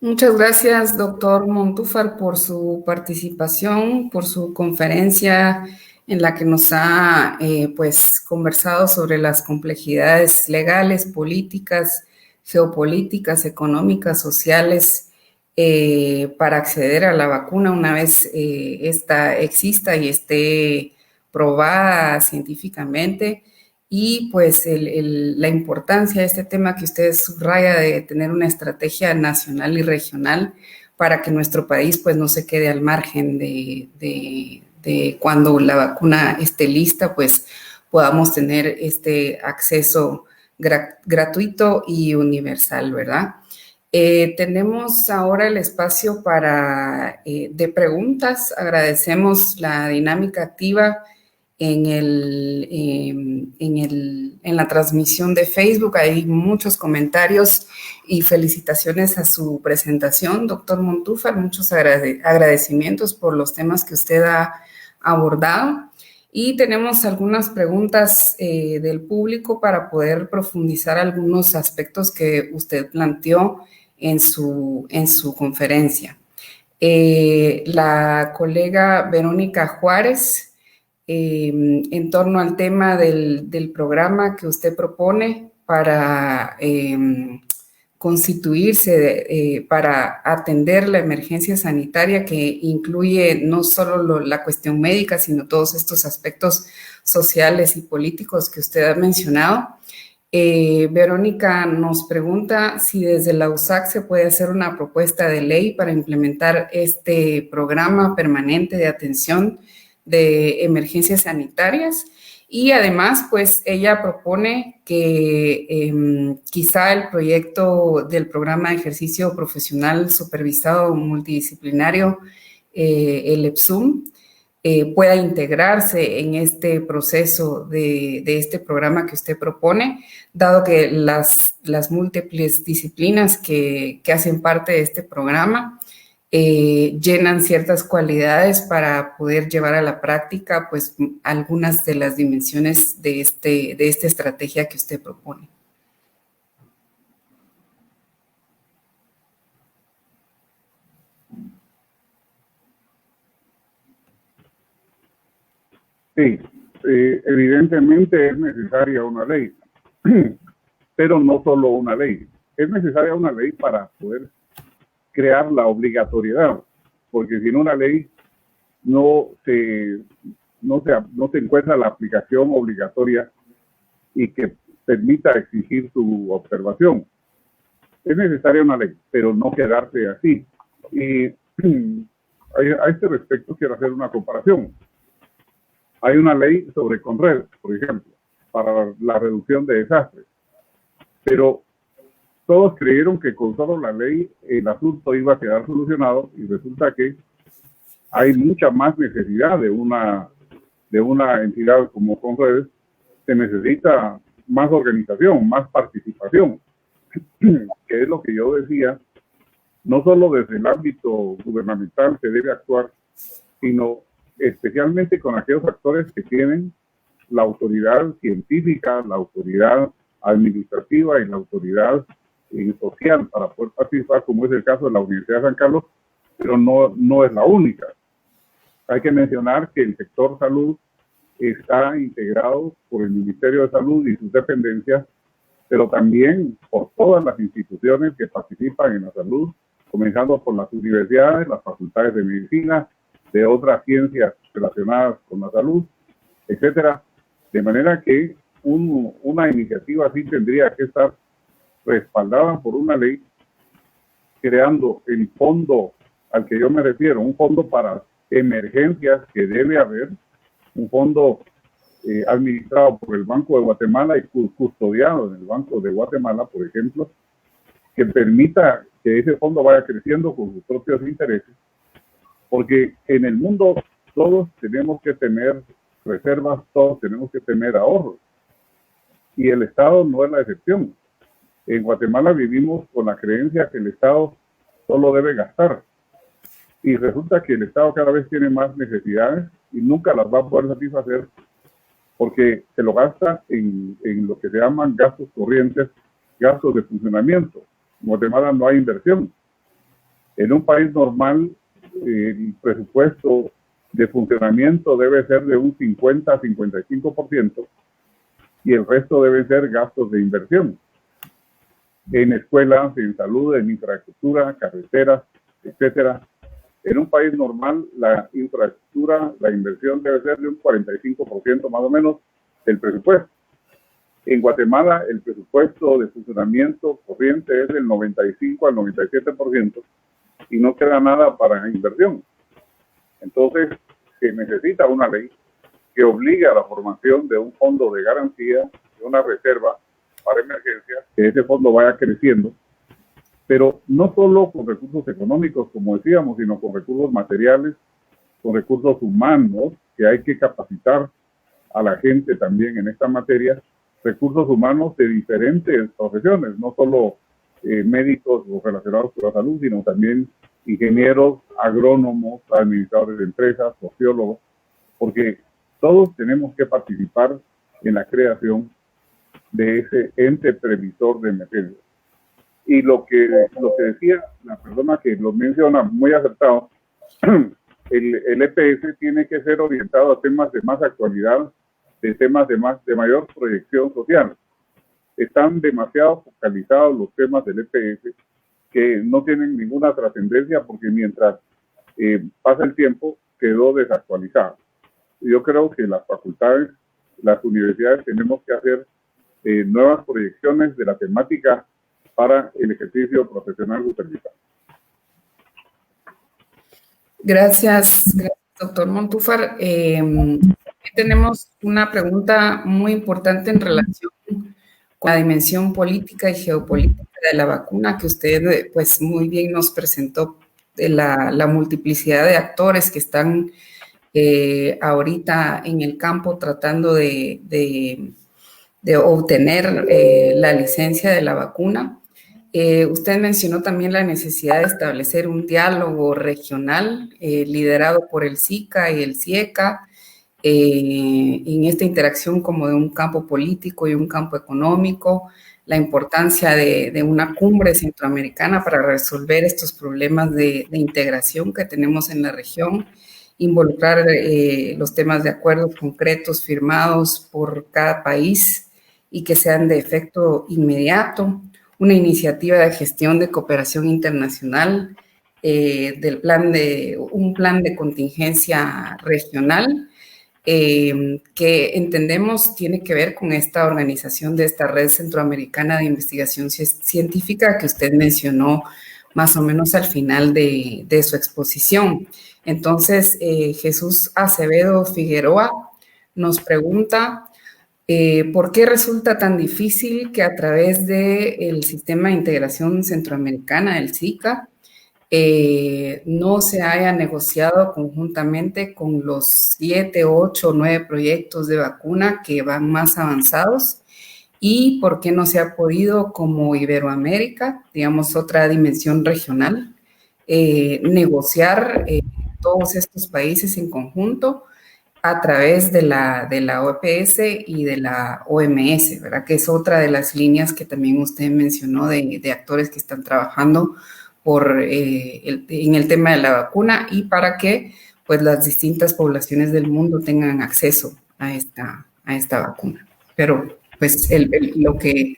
Muchas gracias, doctor Montúfar, por su participación, por su conferencia en la que nos ha pues conversado sobre las complejidades legales, políticas, geopolíticas, económicas, sociales para acceder a la vacuna una vez esta exista y esté probada científicamente. Y pues la importancia de este tema que usted subraya de tener una estrategia nacional y regional para que nuestro país pues no se quede al margen de cuando la vacuna esté lista, pues podamos tener este acceso gratuito y universal, ¿verdad? Tenemos ahora el espacio para de preguntas. Agradecemos la dinámica activa en la transmisión de Facebook. Hay muchos comentarios y felicitaciones a su presentación, doctor Montúfar. Muchos agradecimientos por los temas que usted ha abordado. Y tenemos algunas preguntas del público para poder profundizar algunos aspectos que usted planteó en su conferencia. La colega Verónica Juárez, en torno al tema del programa que usted propone para constituirse, para atender la emergencia sanitaria, que incluye no solo la cuestión médica, sino todos estos aspectos sociales y políticos que usted ha mencionado. Verónica nos pregunta si desde la USAC se puede hacer una propuesta de ley para implementar este programa permanente de atención de emergencias sanitarias, y además pues ella propone que quizá el proyecto del programa de ejercicio profesional supervisado multidisciplinario, el EPSUM, pueda integrarse en este proceso de este programa que usted propone, dado que las múltiples disciplinas que hacen parte de este programa llenan ciertas cualidades para poder llevar a la práctica pues algunas de las dimensiones de esta estrategia que usted propone. Sí, evidentemente es necesaria una ley, pero no solo una ley. Es necesaria una ley para poder crear la obligatoriedad, porque sin una ley no se encuentra la aplicación obligatoria y que permita exigir su observación. Es necesaria una ley, pero no quedarse así. Y a este respecto quiero hacer una comparación. Hay una ley sobre Conred, por ejemplo, para la reducción de desastres, pero todos creyeron que con solo la ley el asunto iba a quedar solucionado y resulta que hay mucha más necesidad de una entidad como Conred. Se necesita más organización, más participación, que es lo que yo decía. No solo desde el ámbito gubernamental se debe actuar, sino especialmente con aquellos actores que tienen la autoridad científica, la autoridad administrativa y la autoridad social para poder participar, como es el caso de la Universidad de San Carlos, pero no es la única. Hay que mencionar que el sector salud está integrado por el Ministerio de Salud y sus dependencias, pero también por todas las instituciones que participan en la salud, comenzando por las universidades, las facultades de medicina, de otras ciencias relacionadas con la salud, etcétera. De manera que una iniciativa así tendría que estar respaldada por una ley, creando el fondo al que yo me refiero, un fondo para emergencias que debe haber, un fondo administrado por el Banco de Guatemala y custodiado en el Banco de Guatemala, por ejemplo, que permita que ese fondo vaya creciendo con sus propios intereses, porque en el mundo todos tenemos que tener reservas, todos tenemos que tener ahorros, y el Estado no es la excepción. En Guatemala vivimos con la creencia que el Estado solo debe gastar, y resulta que el Estado cada vez tiene más necesidades y nunca las va a poder satisfacer porque se lo gasta en lo que se llaman gastos corrientes, gastos de funcionamiento. En Guatemala no hay inversión. En un país normal, el presupuesto de funcionamiento debe ser de un 50 a 55% y el resto deben ser gastos de inversión. En escuelas, en salud, en infraestructura, carreteras, etcétera. En un país normal, la infraestructura, la inversión debe ser de un 45% más o menos del presupuesto. En Guatemala, el presupuesto de funcionamiento corriente es del 95 al 97% y no queda nada para inversión. Entonces, se necesita una ley que obligue a la formación de un fondo de garantía, de una reserva para emergencias, que ese fondo vaya creciendo, pero no solo con recursos económicos, como decíamos, sino con recursos materiales, con recursos humanos, que hay que capacitar a la gente también en esta materia, recursos humanos de diferentes profesiones, no solo médicos o relacionados con la salud, sino también ingenieros, agrónomos, administradores de empresas, sociólogos, porque todos tenemos que participar en la creación de ese ente previsor de emergencias. Y lo que decía la persona que lo menciona muy acertado, el EPS tiene que ser orientado a temas de más actualidad, de temas de mayor proyección social. Están demasiado focalizados los temas del EPS que no tienen ninguna trascendencia porque mientras pasa el tiempo quedó desactualizado. Yo creo que las facultades, las universidades tenemos que hacer nuevas proyecciones de la temática para el ejercicio profesional supervisado. Gracias, doctor Montúfar. Tenemos una pregunta muy importante en relación con la dimensión política y geopolítica de la vacuna que usted pues muy bien nos presentó, de la multiplicidad de actores que están ahorita en el campo tratando de obtener la licencia de la vacuna. Usted mencionó también la necesidad de establecer un diálogo regional liderado por el SICA y el CIECA en esta interacción como de un campo político y un campo económico, la importancia de una cumbre centroamericana para resolver estos problemas de integración que tenemos en la región involucrar los temas de acuerdos concretos firmados por cada país y que sean de efecto inmediato, una iniciativa de gestión de cooperación internacional, un plan de contingencia regional, que entendemos tiene que ver con esta organización de esta Red Centroamericana de Investigación Científica que usted mencionó más o menos al final de su exposición. Entonces, Jesús Acevedo Figueroa nos pregunta ¿por qué resulta tan difícil que a través del Sistema de Integración Centroamericana, el SICA, no se haya negociado conjuntamente con los 7, 8, 9 proyectos de vacuna que van más avanzados? ¿Y por qué no se ha podido, como Iberoamérica, digamos otra dimensión regional, negociar todos estos países en conjunto a través de la OPS y de la OMS, ¿verdad? Que es otra de las líneas que también usted mencionó de actores que están trabajando en el tema de la vacuna y para que pues, las distintas poblaciones del mundo tengan acceso a esta vacuna. Pero pues lo que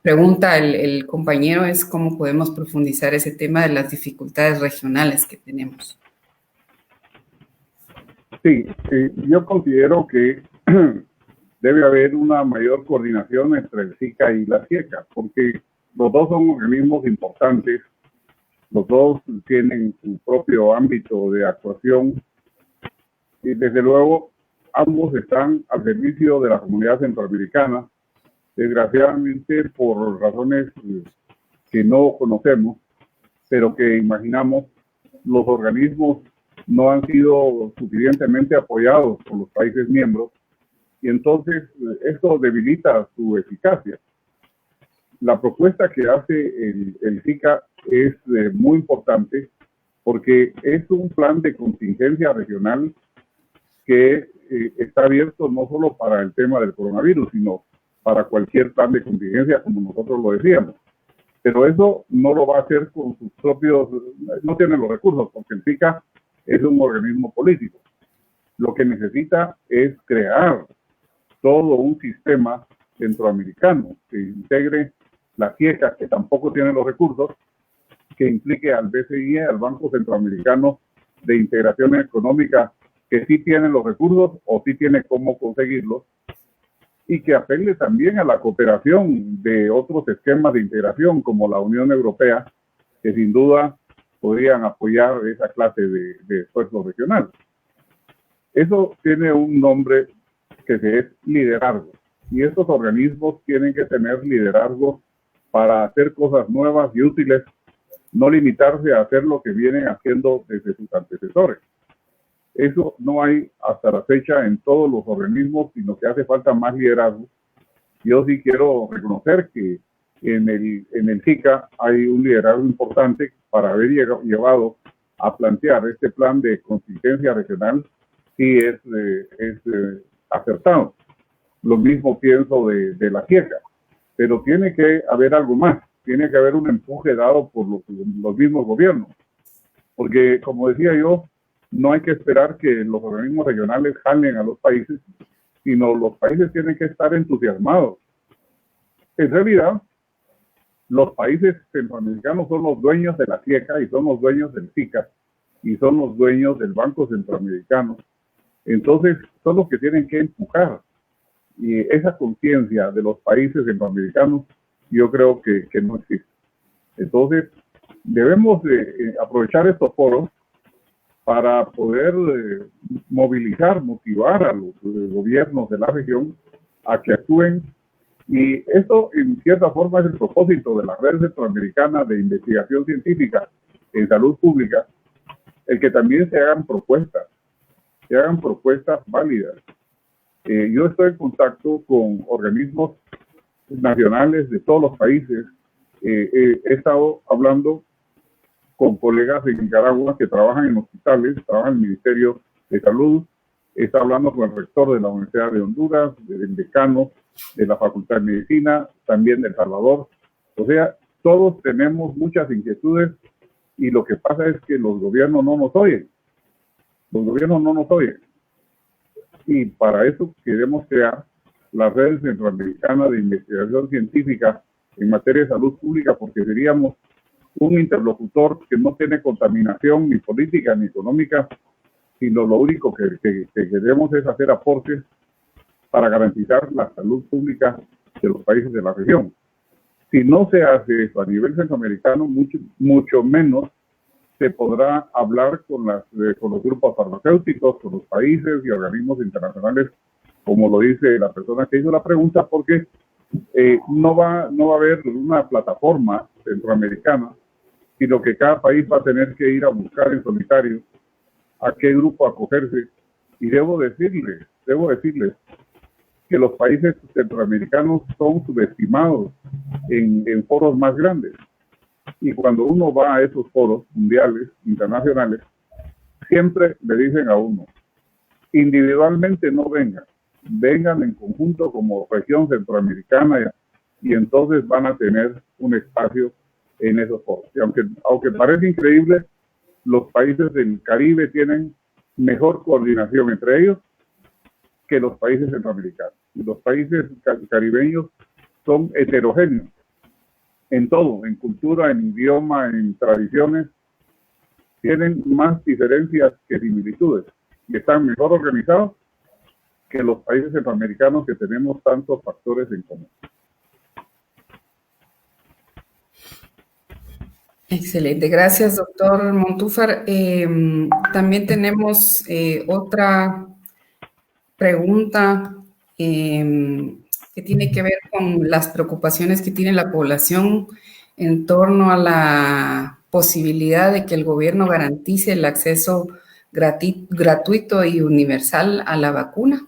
pregunta el compañero es cómo podemos profundizar ese tema de las dificultades regionales que tenemos. Sí, yo considero que debe haber una mayor coordinación entre el SICA y la CIECA, porque los dos son organismos importantes, los dos tienen su propio ámbito de actuación y desde luego ambos están al servicio de la comunidad centroamericana. Desgraciadamente, por razones que no conocemos, pero que imaginamos, los organismos no han sido suficientemente apoyados por los países miembros y entonces esto debilita su eficacia. La propuesta que hace el SICA es muy importante porque es un plan de contingencia regional que está abierto no solo para el tema del coronavirus, sino para cualquier plan de contingencia, como nosotros lo decíamos. Pero eso no lo va a hacer con sus propios, no tiene los recursos, porque el SICA es un organismo político. Lo que necesita es crear todo un sistema centroamericano que integre la CIECA, que tampoco tiene los recursos, que implique al BCI, al Banco Centroamericano de Integración Económica, que sí tiene los recursos o sí tiene cómo conseguirlos, y que apele también a la cooperación de otros esquemas de integración como la Unión Europea, que sin duda podrían apoyar esa clase de esfuerzo regional. Eso tiene un nombre que es liderazgo, y estos organismos tienen que tener liderazgo para hacer cosas nuevas y útiles, no limitarse a hacer lo que vienen haciendo desde sus antecesores. Eso no hay hasta la fecha en todos los organismos, sino que hace falta más liderazgo. Yo sí quiero reconocer que en el SICA hay un liderazgo importante para haber llevado a plantear este plan de contingencia regional, sí es acertado. Lo mismo pienso de la CIECA, pero tiene que haber algo más, tiene que haber un empuje dado por los mismos gobiernos, porque como decía yo, no hay que esperar que los organismos regionales jalen a los países, sino los países tienen que estar entusiasmados. En realidad, los países centroamericanos son los dueños de la CIECA y son los dueños del SICA y son los dueños del Banco Centroamericano. Entonces, son los que tienen que empujar. Y esa conciencia de los países centroamericanos, yo creo que no existe. Entonces, debemos aprovechar estos foros para poder motivar a los gobiernos de la región a que actúen. Y esto, en cierta forma, es el propósito de la Red Centroamericana de Investigación Científica en Salud Pública, el que también se hagan propuestas válidas. Yo estoy en contacto con organismos nacionales de todos los países. He estado hablando con colegas de Nicaragua que trabajan en hospitales, trabajan en el Ministerio de Salud. Está hablando con el rector de la Universidad de Honduras, del decano de la Facultad de Medicina, también de El Salvador. O sea, todos tenemos muchas inquietudes y lo que pasa es que los gobiernos no nos oyen. Los gobiernos no nos oyen. Y para eso queremos crear la Red Centroamericana de Investigación Científica en materia de salud pública, porque seríamos un interlocutor que no tiene contaminación ni política ni económica, sino lo único que queremos es hacer aportes para garantizar la salud pública de los países de la región. Si no se hace eso a nivel centroamericano, mucho menos se podrá hablar con los grupos farmacéuticos, con los países y organismos internacionales, como lo dice la persona que hizo la pregunta, porque no va a haber una plataforma centroamericana, sino que cada país va a tener que ir a buscar en solitario a qué grupo acogerse. Y debo decirles que los países centroamericanos son subestimados en foros más grandes. Y cuando uno va a esos foros mundiales, internacionales, siempre le dicen a uno, individualmente no vengan en conjunto como región centroamericana y entonces van a tener un espacio en esos foros. Y aunque parece increíble, los países del Caribe tienen mejor coordinación entre ellos que los países centroamericanos. Y los países caribeños son heterogéneos en todo, en cultura, en idioma, en tradiciones. Tienen más diferencias que similitudes y están mejor organizados que los países centroamericanos, que tenemos tantos factores en común. Excelente, gracias, doctor Montúfar. También tenemos otra pregunta que tiene que ver con las preocupaciones que tiene la población en torno a la posibilidad de que el gobierno garantice el acceso gratuito y universal a la vacuna.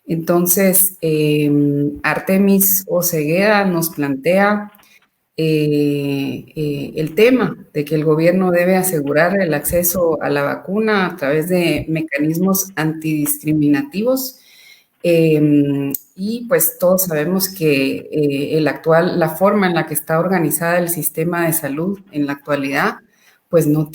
Entonces, Artemis Oseguera nos plantea el tema de que el gobierno debe asegurar el acceso a la vacuna a través de mecanismos antidiscriminativos. Y pues todos sabemos que la forma en la que está organizada el sistema de salud en la actualidad, pues no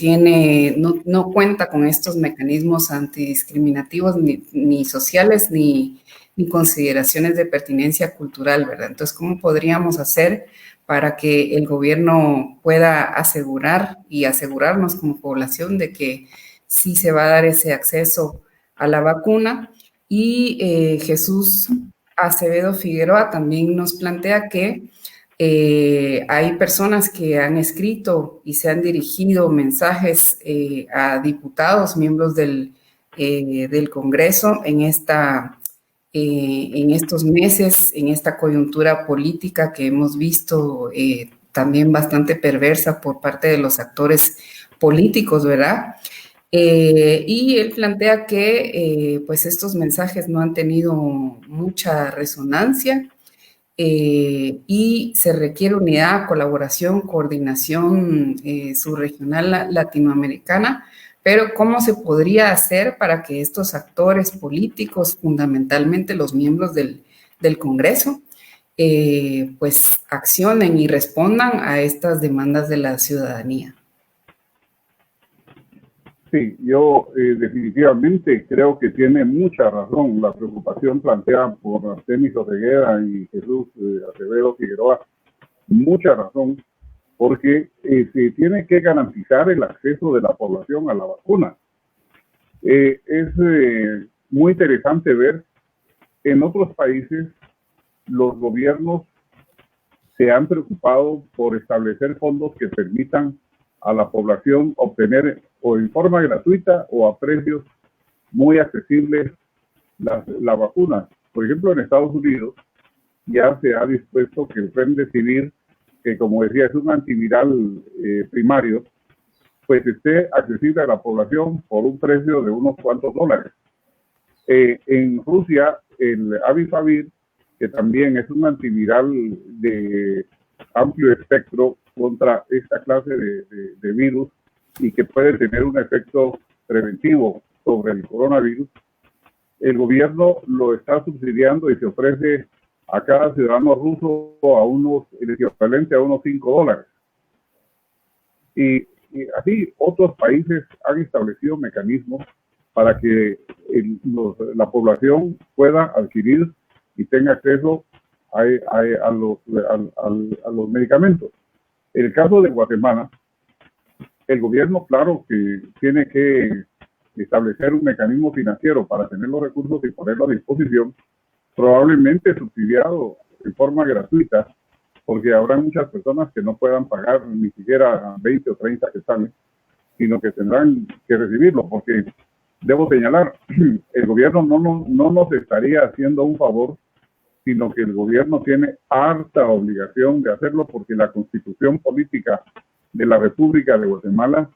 cuenta con estos mecanismos antidiscriminativos ni sociales ni consideraciones de pertinencia cultural, ¿verdad? Entonces, ¿cómo podríamos hacer para que el gobierno pueda asegurar y asegurarnos como población de que sí se va a dar ese acceso a la vacuna? Y Jesús Acevedo Figueroa también nos plantea que hay personas que han escrito y se han dirigido mensajes a diputados, miembros del Congreso en estos meses, en esta coyuntura política que hemos visto también bastante perversa por parte de los actores políticos, ¿verdad? Y él plantea que pues estos mensajes no han tenido mucha resonancia y se requiere unidad, colaboración, coordinación subregional latinoamericana. Pero ¿cómo se podría hacer para que estos actores políticos, fundamentalmente los miembros del Congreso, pues accionen y respondan a estas demandas de la ciudadanía? Sí, yo definitivamente creo que tiene mucha razón la preocupación planteada por Artemis Oseguera y Jesús Acevedo Figueroa. Mucha razón, porque se tiene que garantizar el acceso de la población a la vacuna. Es muy interesante ver en otros países los gobiernos se han preocupado por establecer fondos que permitan a la población obtener o en forma gratuita o a precios muy accesibles la vacuna. Por ejemplo, en Estados Unidos ya se ha dispuesto que el Remdesivir, que como decía es un antiviral primario, pues esté accesible a la población por un precio de unos cuantos dólares. En Rusia, el Avifavir, que también es un antiviral de amplio espectro contra esta clase de virus y que puede tener un efecto preventivo sobre el coronavirus, el gobierno lo está subsidiando y se ofrece a cada ciudadano ruso el equivalente a unos $5. Y así otros países han establecido mecanismos para que la población pueda adquirir y tenga acceso a los medicamentos. En el caso de Guatemala, el gobierno, claro, que tiene que establecer un mecanismo financiero para tener los recursos y ponerlos a disposición, probablemente subsidiado en forma gratuita, porque habrá muchas personas que no puedan pagar ni siquiera 20 o 30 quetzales, sino que tendrán que recibirlo, porque debo señalar, el gobierno no nos estaría haciendo un favor, sino que el gobierno tiene harta obligación de hacerlo, porque la Constitución Política de la República de Guatemala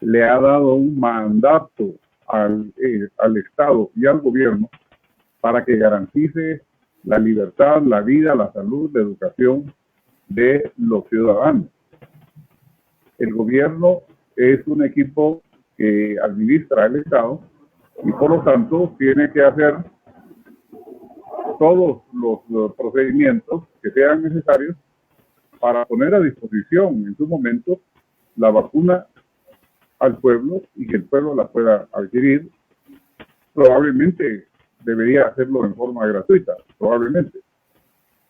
le ha dado un mandato al Estado y al gobierno para que garantice la libertad, la vida, la salud, la educación de los ciudadanos. El gobierno es un equipo que administra el Estado y por lo tanto tiene que hacer todos los procedimientos que sean necesarios para poner a disposición en su momento la vacuna al pueblo y que el pueblo la pueda adquirir. Probablemente debería hacerlo en forma gratuita, probablemente.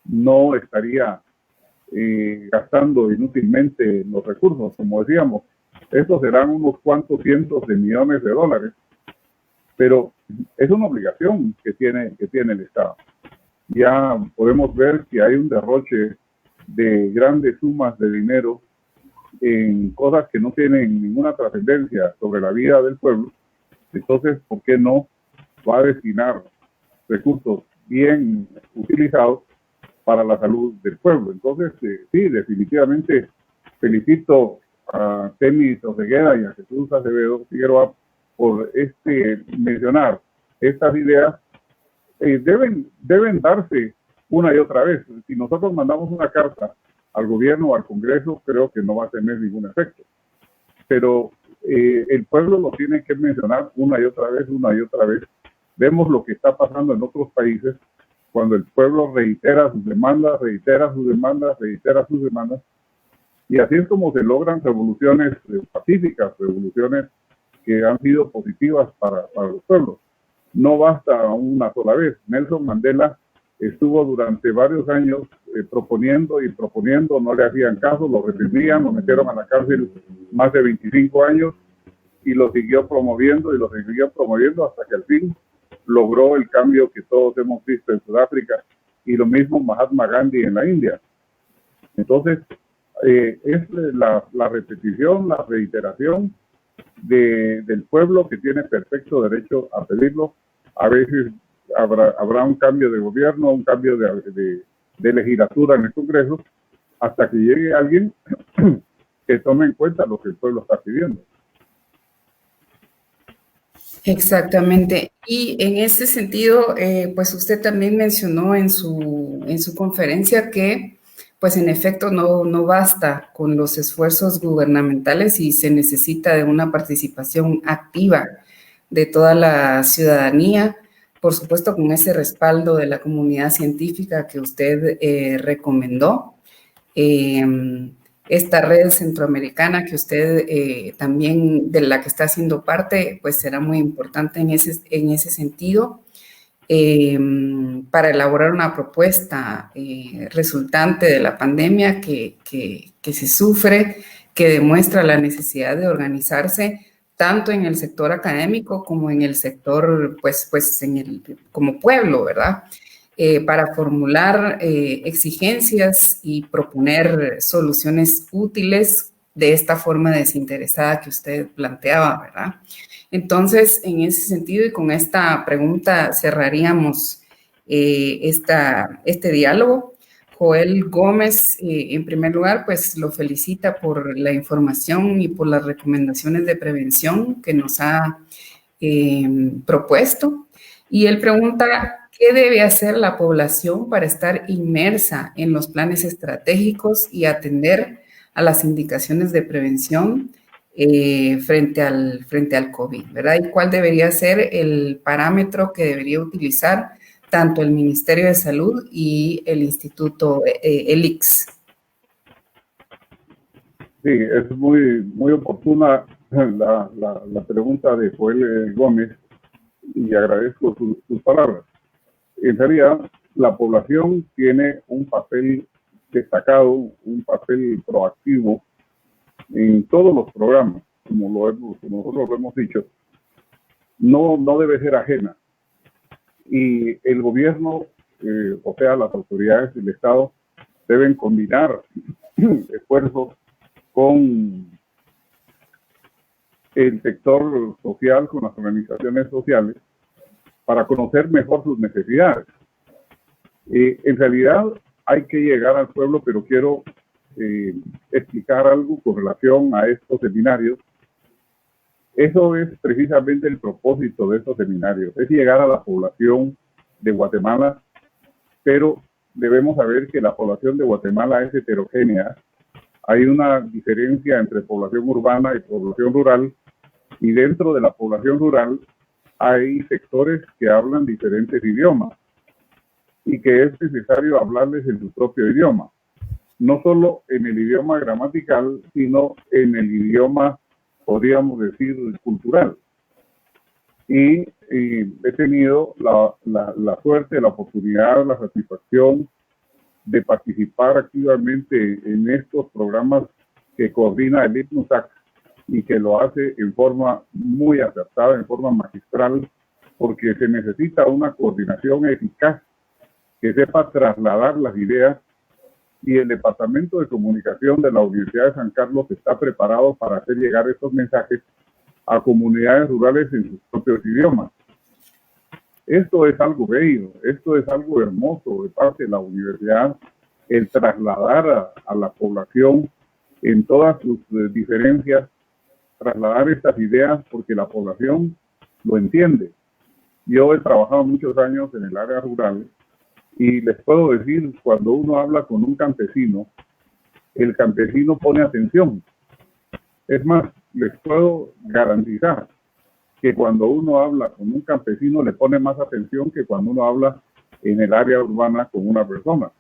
No estaría gastando inútilmente los recursos, como decíamos. Estos serán unos cuantos cientos de millones de dólares, pero es una obligación que tiene el Estado. Ya podemos ver que hay un derroche de grandes sumas de dinero en cosas que no tienen ninguna trascendencia sobre la vida del pueblo. Entonces, ¿por qué no va a destinar recursos bien utilizados para la salud del pueblo? Entonces, sí, definitivamente felicito a Temis Oseguera y a Jesús Acevedo Figueroa por mencionar estas ideas. Deben darse una y otra vez. Si nosotros mandamos una carta al gobierno o al Congreso, creo que no va a tener ningún efecto. Pero el pueblo lo tiene que mencionar una y otra vez, una y otra vez. Vemos lo que está pasando en otros países cuando el pueblo reitera sus demandas, y así es como se logran revoluciones pacíficas, revoluciones que han sido positivas para los pueblos. No basta una sola vez. Nelson Mandela estuvo durante varios años proponiendo, no le hacían caso, lo reprimían, lo metieron a la cárcel más de 25 años y lo siguió promoviendo hasta que al fin logró el cambio que todos hemos visto en Sudáfrica, y lo mismo Mahatma Gandhi en la India. Entonces, es la repetición, la reiteración del pueblo, que tiene perfecto derecho a pedirlo. A veces habrá un cambio de gobierno, un cambio de legislatura en el Congreso, hasta que llegue alguien que tome en cuenta lo que el pueblo está pidiendo. Exactamente. Y en este sentido, pues usted también mencionó en su conferencia que, pues en efecto, no basta con los esfuerzos gubernamentales y se necesita de una participación activa de toda la ciudadanía, por supuesto con ese respaldo de la comunidad científica que usted recomendó. Esta red centroamericana que usted también, de la que está haciendo parte, pues será muy importante en ese sentido, para elaborar una propuesta resultante de la pandemia que se sufre, que demuestra la necesidad de organizarse tanto en el sector académico como en el sector, pues como pueblo, ¿verdad? Para formular exigencias y proponer soluciones útiles de esta forma desinteresada que usted planteaba, ¿verdad? Entonces, en ese sentido y con esta pregunta cerraríamos este diálogo. Joel Gómez, en primer lugar, pues lo felicita por la información y por las recomendaciones de prevención que nos ha propuesto. Y él pregunta, ¿qué debe hacer la población para estar inmersa en los planes estratégicos y atender a las indicaciones de prevención frente al COVID, ¿verdad? ¿Y cuál debería ser el parámetro que debería utilizar tanto el Ministerio de Salud y el Instituto ELIX? Sí, es muy oportuna la pregunta de Joel Gómez y agradezco sus palabras. En realidad, la población tiene un papel destacado, un papel proactivo en todos los programas, como nosotros lo hemos dicho. No debe ser ajena. Y el gobierno, o sea, las autoridades del Estado, deben combinar esfuerzos con el sector social, con las organizaciones sociales, para conocer mejor sus necesidades. En realidad hay que llegar al pueblo, pero quiero explicar algo con relación a estos seminarios. Eso es precisamente el propósito de estos seminarios, es llegar a la población de Guatemala, pero debemos saber que la población de Guatemala es heterogénea. Hay una diferencia entre población urbana y población rural, y dentro de la población rural hay sectores que hablan diferentes idiomas y que es necesario hablarles en su propio idioma, no solo en el idioma gramatical, sino en el idioma, podríamos decir, cultural. Y he tenido la suerte, la oportunidad, la satisfacción de participar activamente en estos programas que coordina el IPNUSAC y que lo hace en forma muy acertada, en forma magistral, porque se necesita una coordinación eficaz que sepa trasladar las ideas, y el Departamento de Comunicación de la Universidad de San Carlos está preparado para hacer llegar estos mensajes a comunidades rurales en sus propios idiomas. Esto es algo bello, esto es algo hermoso de parte de la universidad, el trasladar a la población en todas sus diferencias, trasladar estas ideas porque la población lo entiende. Yo he trabajado muchos años en el área rural y les puedo decir, cuando uno habla con un campesino, el campesino pone atención. Es más, les puedo garantizar que cuando uno habla con un campesino le pone más atención que cuando uno habla en el área urbana con una persona,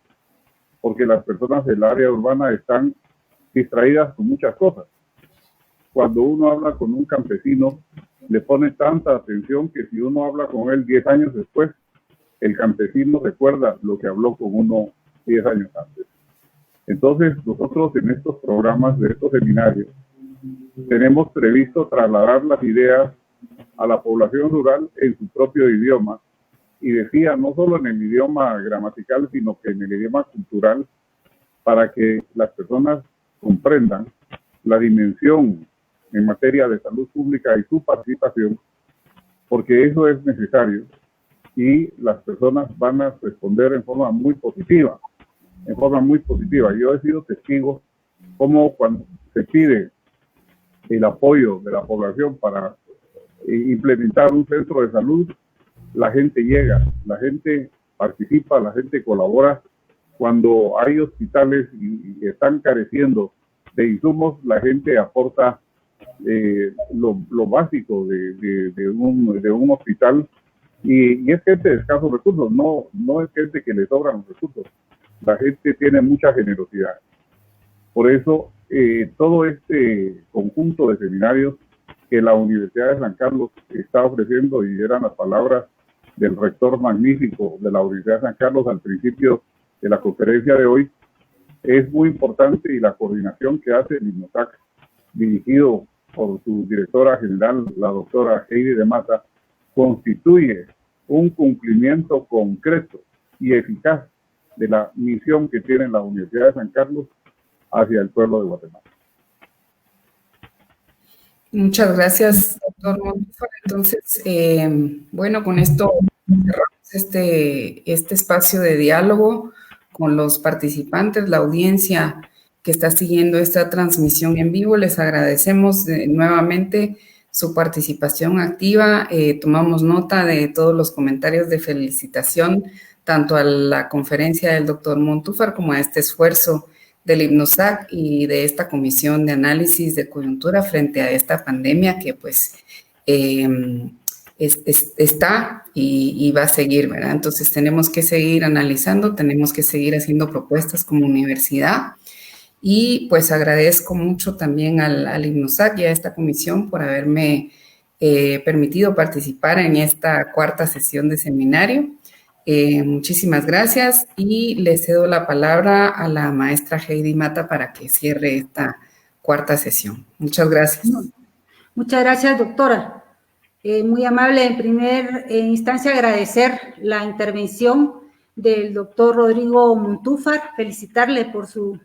porque las personas del área urbana están distraídas con muchas cosas. Cuando uno habla con un campesino, le pone tanta atención que si uno habla con él 10 años después, el campesino recuerda lo que habló con uno 10 años antes. Entonces, nosotros en estos programas, de estos seminarios, tenemos previsto trasladar las ideas a la población rural en su propio idioma, y decía, no solo en el idioma gramatical, sino que en el idioma cultural, para que las personas comprendan la dimensión en materia de salud pública y su participación, porque eso es necesario, y las personas van a responder en forma muy positiva, Yo he sido testigo como cuando se pide el apoyo de la población para implementar un centro de salud, la gente llega, la gente participa, la gente colabora. Cuando hay hospitales y están careciendo de insumos, la gente aporta lo básico de un hospital, y es gente de escasos recursos, no es gente que le sobran los recursos. La gente tiene mucha generosidad. Por eso, todo este conjunto de seminarios que la Universidad de San Carlos está ofreciendo, y eran las palabras del rector magnífico de la Universidad de San Carlos al principio de la conferencia de hoy, es muy importante, y la coordinación que hace el IPNUSAC, dirigido por su directora general, la doctora Heidi de Mata, constituye un cumplimiento concreto y eficaz de la misión que tiene la Universidad de San Carlos hacia el pueblo de Guatemala. Muchas gracias, doctor Montúfar. Entonces, bueno, con esto cerramos este espacio de diálogo con los participantes, la audiencia que está siguiendo esta transmisión en vivo. Les agradecemos nuevamente su participación activa. Tomamos nota de todos los comentarios de felicitación, tanto a la conferencia del doctor Montúfar como a este esfuerzo del IPNUSAC y de esta comisión de análisis de coyuntura frente a esta pandemia que pues está y va a seguir, ¿verdad? Entonces tenemos que seguir analizando, tenemos que seguir haciendo propuestas como universidad, Y pues agradezco mucho también al INUSAC y a esta comisión por haberme permitido participar en esta cuarta sesión de seminario. Muchísimas gracias y le cedo la palabra a la maestra Heidi Mata para que cierre esta cuarta sesión. Muchas gracias. Muchas gracias, doctora. Muy amable, en primera instancia agradecer la intervención del doctor Rodrigo Montúfar, felicitarle por su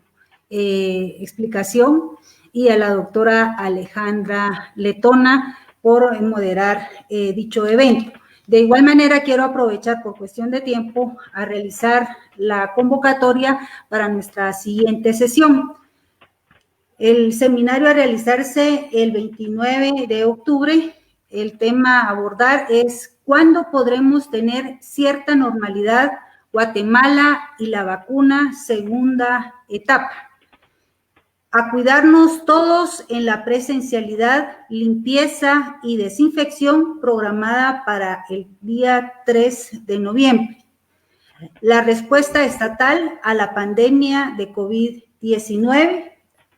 explicación, y a la doctora Alejandra Letona por moderar dicho evento. De igual manera, quiero aprovechar por cuestión de tiempo a realizar la convocatoria para nuestra siguiente sesión. El seminario a realizarse el 29 de octubre, el tema a abordar es ¿cuándo podremos tener cierta normalidad Guatemala y la vacuna segunda etapa? A cuidarnos todos en la presencialidad, limpieza y desinfección programada para el día 3 de noviembre. La respuesta estatal a la pandemia de COVID-19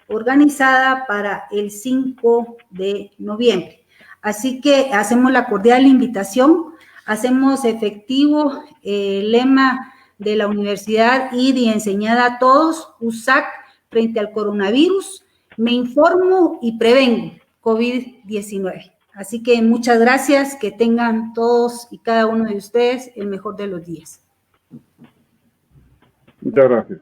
organizada para el 5 de noviembre. Así que hacemos la cordial invitación, hacemos efectivo el lema de la universidad y de enseñada a todos, USAC frente al coronavirus, me informo y prevengo COVID-19. Así que muchas gracias, que tengan todos y cada uno de ustedes el mejor de los días. Muchas gracias.